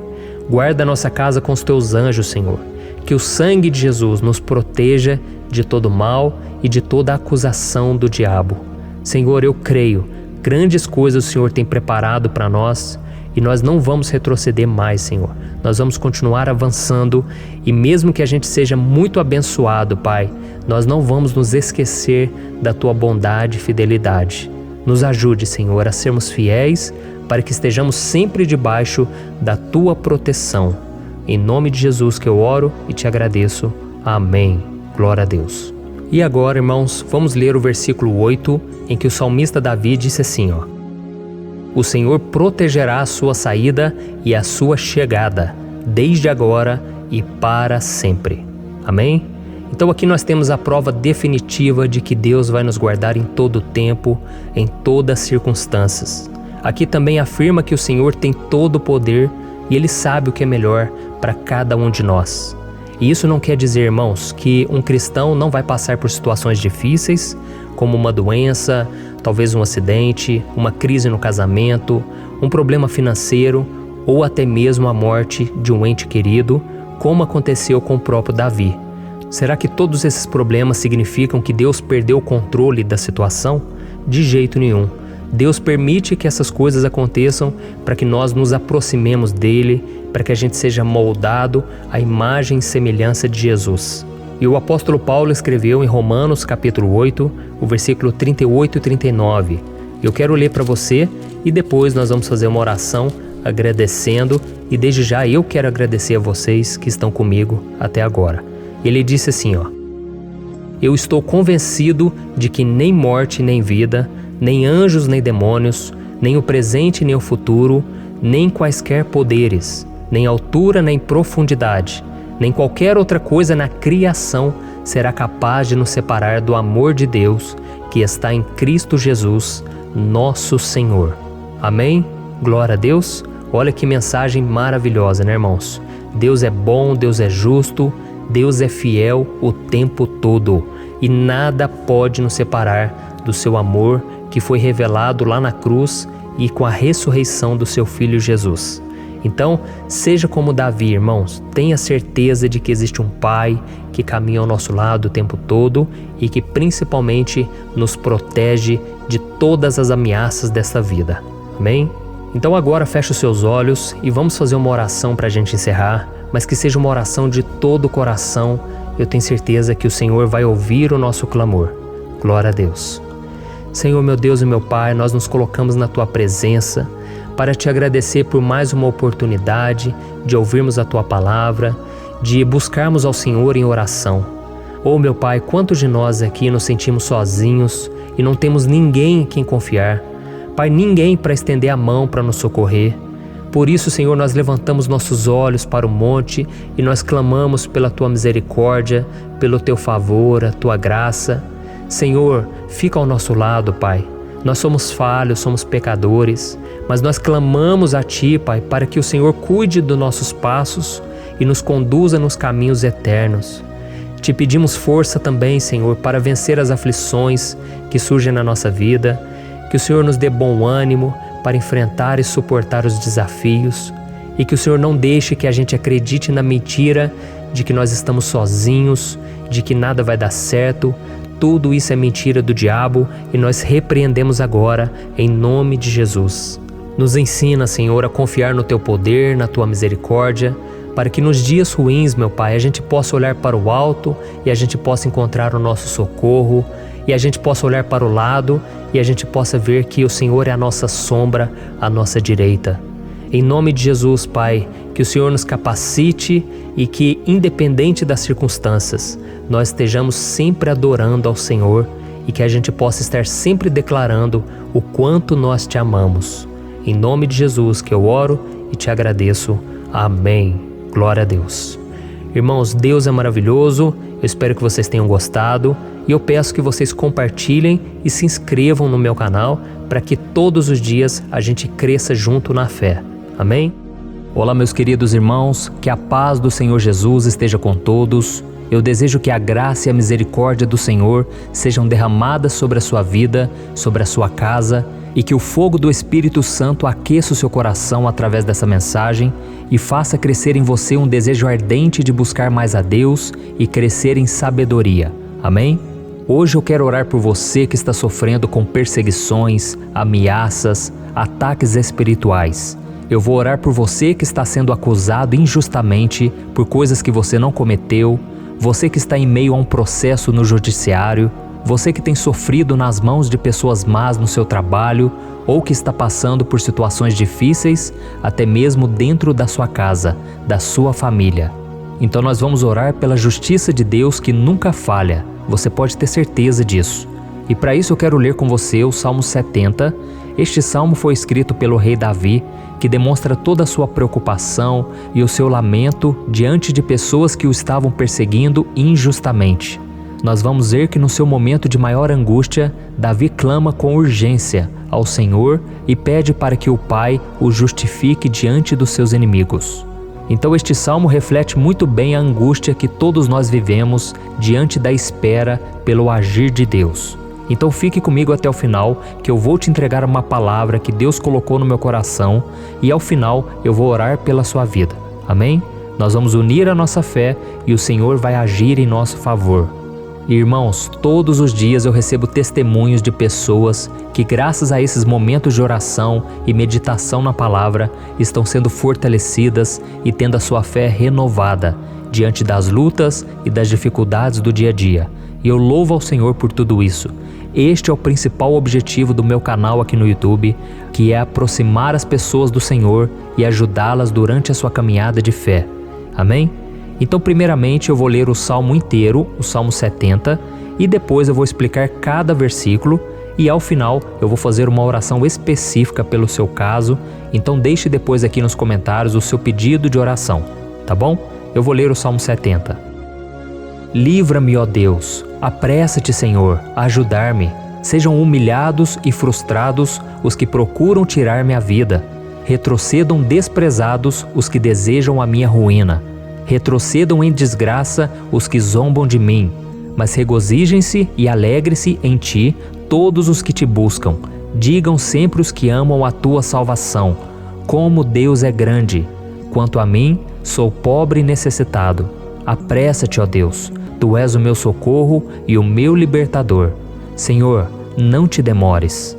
Guarda a nossa casa com os teus anjos, Senhor. Que o sangue de Jesus nos proteja de todo mal e de toda acusação do diabo. Senhor, eu creio, grandes coisas o Senhor tem preparado para nós e nós não vamos retroceder mais, Senhor. Nós vamos continuar avançando e mesmo que a gente seja muito abençoado, Pai, nós não vamos nos esquecer da Tua bondade e fidelidade. Nos ajude, Senhor, a sermos fiéis para que estejamos sempre debaixo da Tua proteção. Em nome de Jesus que eu oro e te agradeço. Amém. Glória a Deus. E agora, irmãos, vamos ler o versículo 8, em que o salmista Davi disse assim, ó: O Senhor protegerá a sua saída e a sua chegada, desde agora e para sempre. Amém? Então aqui nós temos a prova definitiva de que Deus vai nos guardar em todo o tempo, em todas as circunstâncias. Aqui também afirma que o Senhor tem todo o poder e Ele sabe o que é melhor para cada um de nós. E isso não quer dizer, irmãos, que um cristão não vai passar por situações difíceis, como uma doença, talvez um acidente, uma crise no casamento, um problema financeiro ou até mesmo a morte de um ente querido, como aconteceu com o próprio Davi. Será que todos esses problemas significam que Deus perdeu o controle da situação? De jeito nenhum. Deus permite que essas coisas aconteçam para que nós nos aproximemos dele, para que a gente seja moldado à imagem e semelhança de Jesus. E o apóstolo Paulo escreveu em Romanos capítulo 8, o versículo 38 e 39. Eu quero ler para você e depois nós vamos fazer uma oração agradecendo, e desde já eu quero agradecer a vocês que estão comigo até agora. Ele disse assim, ó: Eu estou convencido de que nem morte nem vida, nem anjos nem demônios, nem o presente nem o futuro, nem quaisquer poderes, nem altura nem profundidade, nem qualquer outra coisa na criação será capaz de nos separar do amor de Deus que está em Cristo Jesus, nosso Senhor. Amém? Glória a Deus. Olha que mensagem maravilhosa, né, irmãos? Deus é bom, Deus é justo, Deus é fiel o tempo todo e nada pode nos separar do seu amor que foi revelado lá na cruz e com a ressurreição do seu Filho Jesus. Então, seja como Davi, irmãos, tenha certeza de que existe um Pai que caminha ao nosso lado o tempo todo e que principalmente nos protege de todas as ameaças dessa vida. Amém? Então agora feche os seus olhos e vamos fazer uma oração para a gente encerrar, mas que seja uma oração de todo o coração. Eu tenho certeza que o Senhor vai ouvir o nosso clamor. Glória a Deus. Senhor, meu Deus e meu Pai, nós nos colocamos na Tua presença para Te agradecer por mais uma oportunidade de ouvirmos a Tua palavra, de buscarmos ao Senhor em oração. Oh, meu Pai, quantos de nós aqui nos sentimos sozinhos e não temos ninguém em quem confiar. Pai, ninguém para estender a mão para nos socorrer. Por isso, Senhor, nós levantamos nossos olhos para o monte e nós clamamos pela Tua misericórdia, pelo Teu favor, a Tua graça. Senhor, fica ao nosso lado, Pai. Nós somos falhos, somos pecadores, mas nós clamamos a Ti, Pai, para que o Senhor cuide dos nossos passos e nos conduza nos caminhos eternos. Te pedimos força também, Senhor, para vencer as aflições que surgem na nossa vida, que o Senhor nos dê bom ânimo para enfrentar e suportar os desafios e que o Senhor não deixe que a gente acredite na mentira de que nós estamos sozinhos, de que nada vai dar certo. Tudo isso é mentira do diabo e nós repreendemos agora em nome de Jesus. Nos ensina, Senhor, a confiar no Teu poder, na Tua misericórdia, para que nos dias ruins, meu Pai, a gente possa olhar para o alto e a gente possa encontrar o nosso socorro, e a gente possa olhar para o lado e a gente possa ver que o Senhor é a nossa sombra, a nossa direita. Em nome de Jesus, Pai, que o Senhor nos capacite e que, independente das circunstâncias, nós estejamos sempre adorando ao Senhor e que a gente possa estar sempre declarando o quanto nós Te amamos. Em nome de Jesus que eu oro e Te agradeço. Amém. Glória a Deus. Irmãos, Deus é maravilhoso. Eu espero que vocês tenham gostado E eu peço que vocês compartilhem e se inscrevam no meu canal para que todos os dias a gente cresça junto na fé. Amém? Olá, meus queridos irmãos, que a paz do Senhor Jesus esteja com todos. Eu desejo que a graça e a misericórdia do Senhor sejam derramadas sobre a sua vida, sobre a sua casa, e que o fogo do Espírito Santo aqueça o seu coração através dessa mensagem e faça crescer em você um desejo ardente de buscar mais a Deus e crescer em sabedoria. Amém? Hoje eu quero orar por você que está sofrendo com perseguições, ameaças, ataques espirituais. Eu vou orar por você que está sendo acusado injustamente por coisas que você não cometeu, você que está em meio a um processo no judiciário, você que tem sofrido nas mãos de pessoas más no seu trabalho ou que está passando por situações difíceis, até mesmo dentro da sua casa, da sua família. Então nós vamos orar pela justiça de Deus que nunca falha, você pode ter certeza disso. E para isso eu quero ler com você o Salmo 70. Este salmo foi escrito pelo rei Davi, que demonstra toda a sua preocupação e o seu lamento diante de pessoas que o estavam perseguindo injustamente. Nós vamos ver que no seu momento de maior angústia, Davi clama com urgência ao Senhor e pede para que o Pai o justifique diante dos seus inimigos. Então este salmo reflete muito bem a angústia que todos nós vivemos diante da espera pelo agir de Deus. Então fique comigo até o final, que eu vou te entregar uma palavra que Deus colocou no meu coração e ao final eu vou orar pela sua vida. Amém? Nós vamos unir a nossa fé e o Senhor vai agir em nosso favor. Irmãos, todos os dias eu recebo testemunhos de pessoas que, graças a esses momentos de oração e meditação na palavra, estão sendo fortalecidas e tendo a sua fé renovada diante das lutas e das dificuldades do dia a dia. E eu louvo ao Senhor por tudo isso. Este é o principal objetivo do meu canal aqui no YouTube, que é aproximar as pessoas do Senhor e ajudá-las durante a sua caminhada de fé. Amém? Então, primeiramente, eu vou ler o Salmo inteiro, o Salmo 70, e depois eu vou explicar cada versículo e ao final eu vou fazer uma oração específica pelo seu caso. Então deixe depois aqui nos comentários o seu pedido de oração, tá bom? Eu vou ler o Salmo 70. Livra-me, ó Deus, apressa-te, Senhor, a ajudar-me. Sejam humilhados e frustrados os que procuram tirar-me a vida. Retrocedam desprezados os que desejam a minha ruína. Retrocedam em desgraça os que zombam de mim, mas regozijem-se e alegre-se em ti todos os que te buscam. Digam sempre os que amam a tua salvação, como Deus é grande. Quanto a mim, sou pobre e necessitado. Apressa-te, ó Deus, tu és o meu socorro e o meu libertador. Senhor, não te demores.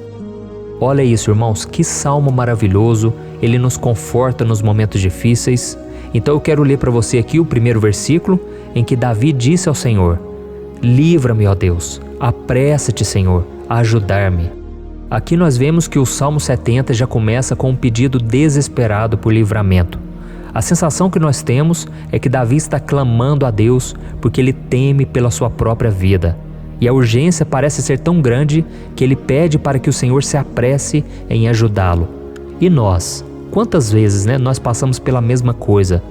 Olha isso, irmãos, que salmo maravilhoso, ele nos conforta nos momentos difíceis. Então eu quero ler para você aqui o primeiro versículo, em que Davi disse ao Senhor: livra-me, ó Deus, apressa-te, Senhor, a ajudar-me. Aqui nós vemos que o Salmo 70 já começa com um pedido desesperado por livramento. A sensação que nós temos é que Davi está clamando a Deus porque ele teme pela sua própria vida. E a urgência parece ser tão grande que ele pede para que o Senhor se apresse em ajudá-lo. E nós? Quantas vezes nós passamos pela mesma coisa?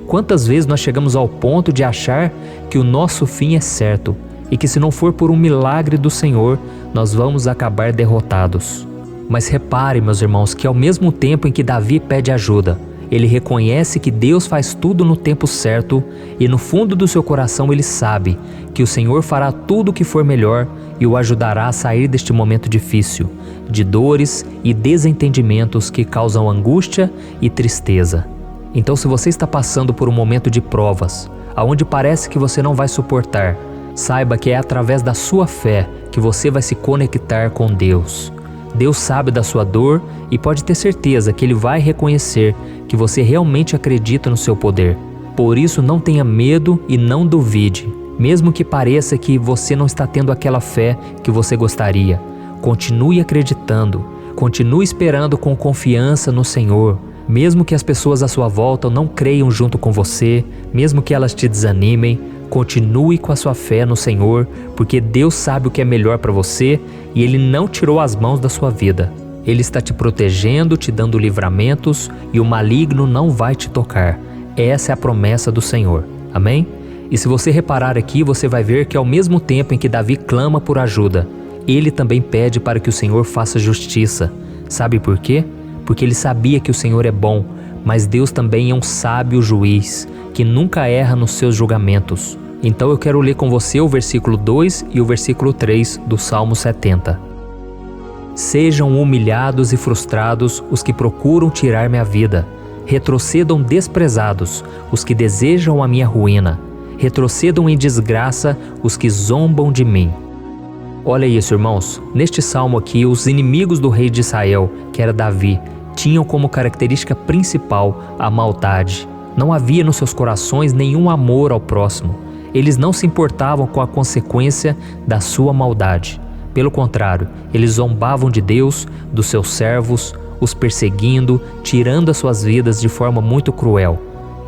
Quantas vezes nós chegamos ao ponto de achar que o nosso fim é certo e que se não for por um milagre do Senhor, nós vamos acabar derrotados? Mas repare, meus irmãos, que ao mesmo tempo em que Davi pede ajuda, ele reconhece que Deus faz tudo no tempo certo e no fundo do seu coração ele sabe que o Senhor fará tudo o que for melhor e o ajudará a sair deste momento difícil, de dores e desentendimentos que causam angústia e tristeza. Então, se você está passando por um momento de provas, aonde parece que você não vai suportar, saiba que é através da sua fé que você vai se conectar com Deus. Deus sabe da sua dor e pode ter certeza que Ele vai reconhecer que você realmente acredita no seu poder. Por isso, não tenha medo e não duvide, mesmo que pareça que você não está tendo aquela fé que você gostaria. Continue acreditando, continue esperando com confiança no Senhor. Mesmo que as pessoas à sua volta não creiam junto com você, mesmo que elas te desanimem, continue com a sua fé no Senhor, porque Deus sabe o que é melhor para você e Ele não tirou as mãos da sua vida. Ele está te protegendo, te dando livramentos e o maligno não vai te tocar. Essa é a promessa do Senhor. Amém? E se você reparar aqui, você vai ver que ao mesmo tempo em que Davi clama por ajuda, ele também pede para que o Senhor faça justiça. Sabe por quê? Porque ele sabia que o Senhor é bom, mas Deus também é um sábio juiz, que nunca erra nos seus julgamentos. Então eu quero ler com você o versículo 2 e o versículo 3 do Salmo 70. Sejam humilhados e frustrados os que procuram tirar-me a vida. Retrocedam desprezados os que desejam a minha ruína. Retrocedam em desgraça os que zombam de mim. Olha isso, irmãos. Neste salmo aqui, os inimigos do rei de Israel, que era Davi, tinham como característica principal a maldade. Não havia nos seus corações nenhum amor ao próximo. Eles não se importavam com a consequência da sua maldade. Pelo contrário, eles zombavam de Deus, dos seus servos, os perseguindo, tirando as suas vidas de forma muito cruel.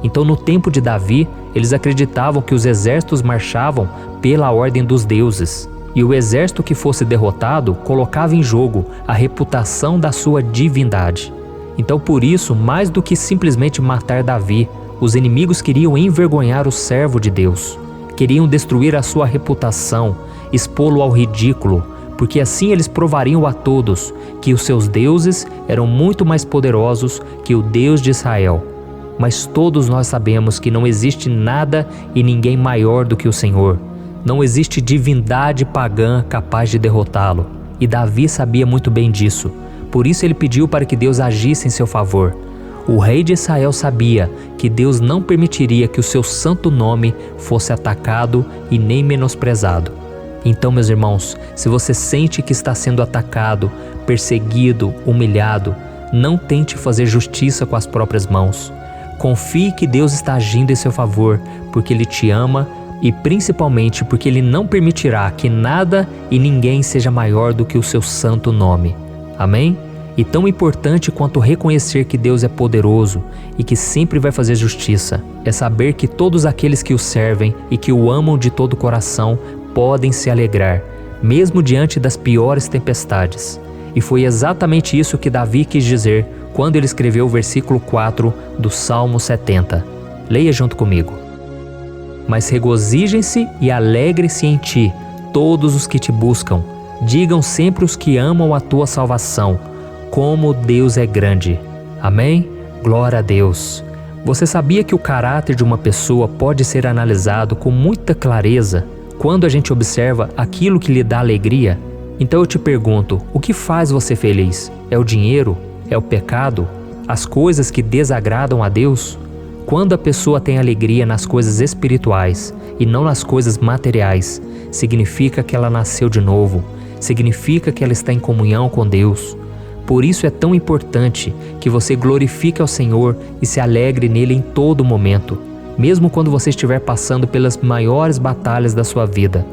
Então, no tempo de Davi, eles acreditavam que os exércitos marchavam pela ordem dos deuses. E o exército que fosse derrotado colocava em jogo a reputação da sua divindade. Então, por isso, mais do que simplesmente matar Davi, os inimigos queriam envergonhar o servo de Deus. Queriam destruir a sua reputação, expô-lo ao ridículo, porque assim eles provariam a todos que os seus deuses eram muito mais poderosos que o Deus de Israel. Mas todos nós sabemos que não existe nada e ninguém maior do que o Senhor. Não existe divindade pagã capaz de derrotá-lo. E Davi sabia muito bem disso. Por isso ele pediu para que Deus agisse em seu favor. O rei de Israel sabia que Deus não permitiria que o seu santo nome fosse atacado e nem menosprezado. Então, meus irmãos, se você sente que está sendo atacado, perseguido, humilhado, não tente fazer justiça com as próprias mãos. Confie que Deus está agindo em seu favor, porque Ele te ama e principalmente porque Ele não permitirá que nada e ninguém seja maior do que o seu santo nome. Amém? E tão importante quanto reconhecer que Deus é poderoso e que sempre vai fazer justiça, é saber que todos aqueles que o servem e que o amam de todo o coração podem se alegrar, mesmo diante das piores tempestades. E foi exatamente isso que Davi quis dizer quando ele escreveu o versículo 4 do Salmo 70. Leia junto comigo. Mas regozijem-se e alegrem-se em ti, todos os que te buscam. Digam sempre os que amam a tua salvação, como Deus é grande. Amém? Glória a Deus. Você sabia que o caráter de uma pessoa pode ser analisado com muita clareza quando a gente observa aquilo que lhe dá alegria? Então eu te pergunto, o que faz você feliz? É o dinheiro? É o pecado? As coisas que desagradam a Deus? Quando a pessoa tem alegria nas coisas espirituais e não nas coisas materiais, significa que ela nasceu de novo, significa que ela está em comunhão com Deus. Por isso é tão importante que você glorifique ao Senhor e se alegre nele em todo momento, mesmo quando você estiver passando pelas maiores batalhas da sua vida.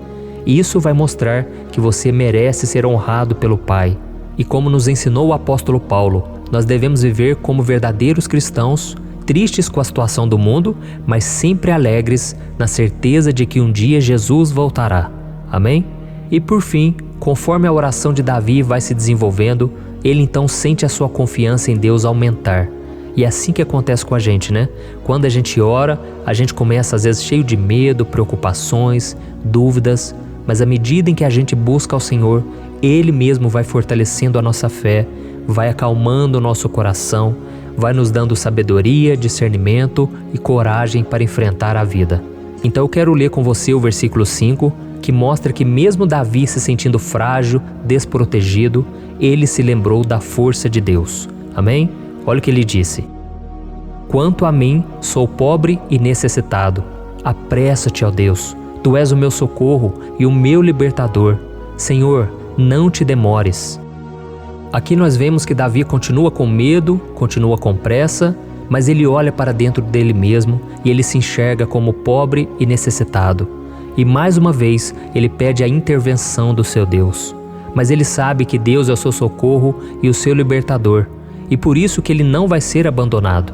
Isso vai mostrar que você merece ser honrado pelo Pai. E como nos ensinou o apóstolo Paulo, nós devemos viver como verdadeiros cristãos, tristes com a situação do mundo, mas sempre alegres na certeza de que um dia Jesus voltará. Amém? E por fim, conforme a oração de Davi vai se desenvolvendo, ele então sente a sua confiança em Deus aumentar. E é assim que acontece com a gente, né? Quando a gente ora, a gente começa às vezes cheio de medo, preocupações, dúvidas, mas à medida em que a gente busca ao Senhor, Ele mesmo vai fortalecendo a nossa fé, vai acalmando o nosso coração, vai nos dando sabedoria, discernimento e coragem para enfrentar a vida. Então eu quero ler com você o versículo 5, que mostra que mesmo Davi se sentindo frágil, desprotegido, ele se lembrou da força de Deus. Amém? Olha o que ele disse. Quanto a mim, sou pobre e necessitado. Apressa-te, ó Deus. Tu és o meu socorro e o meu libertador. Senhor, não te demores. Aqui nós vemos que Davi continua com medo, continua com pressa, mas ele olha para dentro dele mesmo e ele se enxerga como pobre e necessitado. E mais uma vez, ele pede a intervenção do seu Deus. Mas ele sabe que Deus é o seu socorro e o seu libertador, e por isso que ele não vai ser abandonado.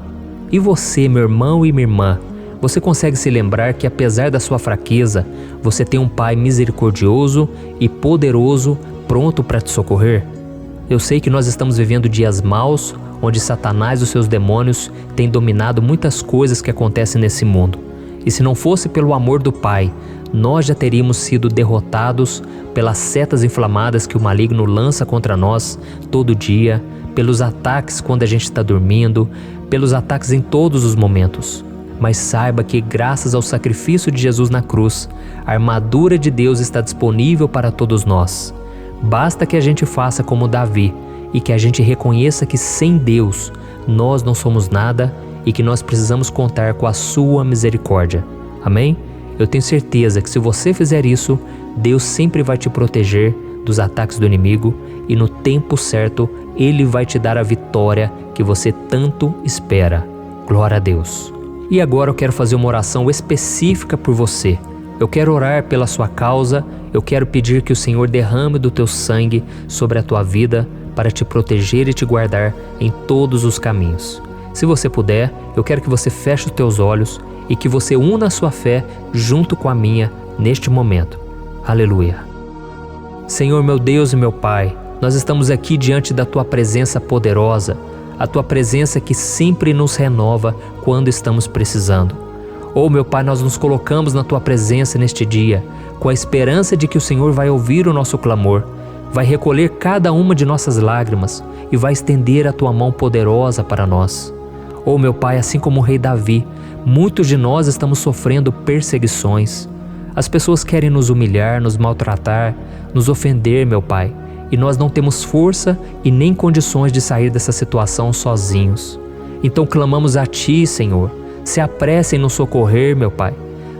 E você, meu irmão e minha irmã, você consegue se lembrar que apesar da sua fraqueza, você tem um Pai misericordioso e poderoso pronto para te socorrer? Eu sei que nós estamos vivendo dias maus, onde Satanás e os seus demônios têm dominado muitas coisas que acontecem nesse mundo. E se não fosse pelo amor do Pai, nós já teríamos sido derrotados pelas setas inflamadas que o maligno lança contra nós todo dia, pelos ataques quando a gente está dormindo, pelos ataques em todos os momentos. Mas saiba que, graças ao sacrifício de Jesus na cruz, a armadura de Deus está disponível para todos nós. Basta que a gente faça como Davi e que a gente reconheça que sem Deus nós não somos nada e que nós precisamos contar com a sua misericórdia. Amém? Eu tenho certeza que se você fizer isso, Deus sempre vai te proteger dos ataques do inimigo e no tempo certo Ele vai te dar a vitória que você tanto espera. Glória a Deus. E agora eu quero fazer uma oração específica por você. Eu quero orar pela sua causa, eu quero pedir que o Senhor derrame do teu sangue sobre a tua vida para te proteger e te guardar em todos os caminhos. Se você puder, eu quero que você feche os teus olhos e que você una a sua fé junto com a minha neste momento. Aleluia. Senhor, meu Deus e meu Pai, nós estamos aqui diante da Tua presença poderosa, a Tua presença que sempre nos renova quando estamos precisando. Oh, meu Pai, nós nos colocamos na Tua presença neste dia, com a esperança de que o Senhor vai ouvir o nosso clamor, vai recolher cada uma de nossas lágrimas e vai estender a Tua mão poderosa para nós. Oh, meu Pai, assim como o rei Davi, muitos de nós estamos sofrendo perseguições. As pessoas querem nos humilhar, nos maltratar, nos ofender, meu Pai, e nós não temos força e nem condições de sair dessa situação sozinhos. Então clamamos a Ti, Senhor, se apresse em nos socorrer, meu Pai.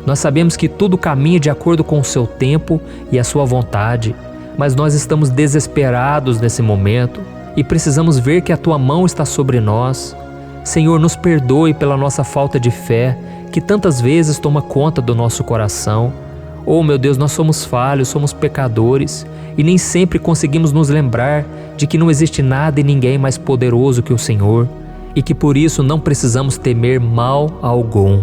Nós sabemos que tudo caminha de acordo com o Seu tempo e a Sua vontade, mas nós estamos desesperados nesse momento e precisamos ver que a Tua mão está sobre nós. Senhor, nos perdoe pela nossa falta de fé, que tantas vezes toma conta do nosso coração. Oh, meu Deus, nós somos falhos, somos pecadores e nem sempre conseguimos nos lembrar de que não existe nada e ninguém mais poderoso que o Senhor e que por isso não precisamos temer mal algum.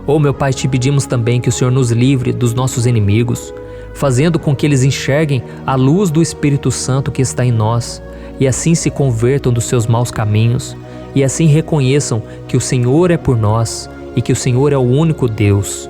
Oh, meu Pai, te pedimos também que o Senhor nos livre dos nossos inimigos, fazendo com que eles enxerguem a luz do Espírito Santo que está em nós e assim se convertam dos seus maus caminhos e assim reconheçam que o Senhor é por nós e que o Senhor é o único Deus.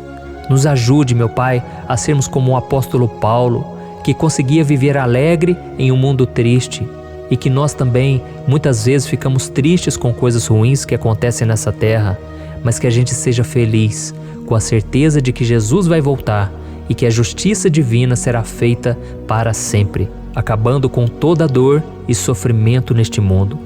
Nos ajude, meu Pai, a sermos como o apóstolo Paulo, que conseguia viver alegre em um mundo triste e que nós também muitas vezes ficamos tristes com coisas ruins que acontecem nessa terra, mas que a gente seja feliz com a certeza de que Jesus vai voltar e que a justiça divina será feita para sempre, acabando com toda dor e sofrimento neste mundo.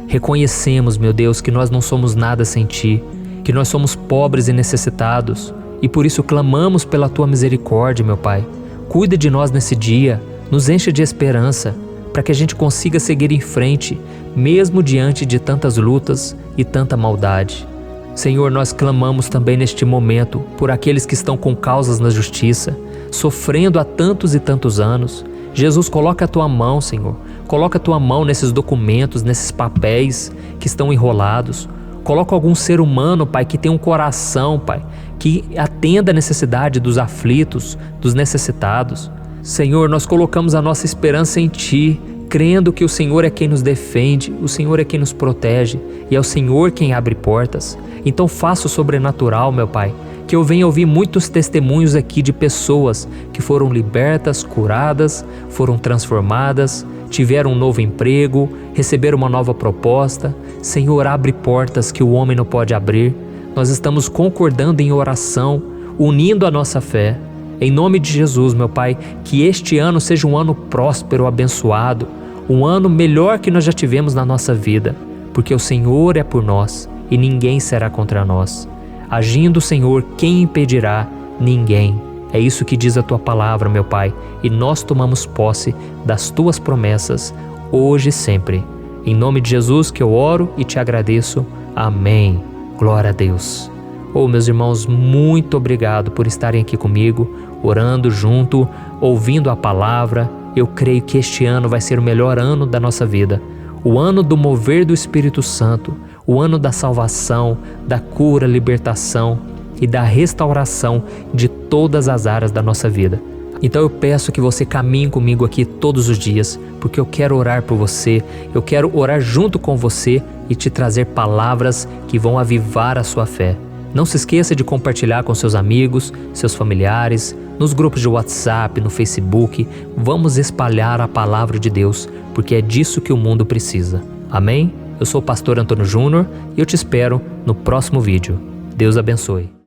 Reconhecemos, meu Deus, que nós não somos nada sem Ti, que nós somos pobres e necessitados, e por isso clamamos pela Tua misericórdia, meu Pai. Cuida de nós nesse dia, nos enche de esperança, para que a gente consiga seguir em frente, mesmo diante de tantas lutas e tanta maldade. Senhor, nós clamamos também neste momento por aqueles que estão com causas na justiça, sofrendo há tantos e tantos anos. Jesus, coloca a Tua mão, Senhor. Coloca a Tua mão nesses documentos, nesses papéis que estão enrolados. Coloca algum ser humano, Pai, que tem um coração, Pai, que atenda a necessidade dos aflitos, dos necessitados. Senhor, nós colocamos a nossa esperança em Ti, crendo que o Senhor é quem nos defende, o Senhor é quem nos protege e é o Senhor quem abre portas. Então faça o sobrenatural, meu Pai, que eu venha ouvir muitos testemunhos aqui de pessoas que foram libertas, curadas, foram transformadas, tiveram um novo emprego, receberam uma nova proposta. Senhor, abre portas que o homem não pode abrir. Nós estamos concordando em oração, unindo a nossa fé. Em nome de Jesus, meu Pai, que este ano seja um ano próspero, abençoado, um ano melhor que nós já tivemos na nossa vida, porque o Senhor é por nós e ninguém será contra nós. Agindo o Senhor, quem impedirá? Ninguém. É isso que diz a Tua palavra, meu Pai, e nós tomamos posse das Tuas promessas, hoje e sempre. Em nome de Jesus que eu oro e te agradeço. Amém. Glória a Deus. Oh, meus irmãos, muito obrigado por estarem aqui comigo, orando junto, ouvindo a palavra. Eu creio que este ano vai ser o melhor ano da nossa vida. O ano do mover do Espírito Santo, o ano da salvação, da cura, libertação e da restauração de todas as áreas da nossa vida. Então eu peço que você caminhe comigo aqui todos os dias, porque eu quero orar por você, eu quero orar junto com você e te trazer palavras que vão avivar a sua fé. Não se esqueça de compartilhar com seus amigos, seus familiares, nos grupos de WhatsApp, no Facebook. Vamos espalhar a palavra de Deus, porque é disso que o mundo precisa. Amém? Eu sou o pastor Antônio Júnior e eu te espero no próximo vídeo. Deus abençoe.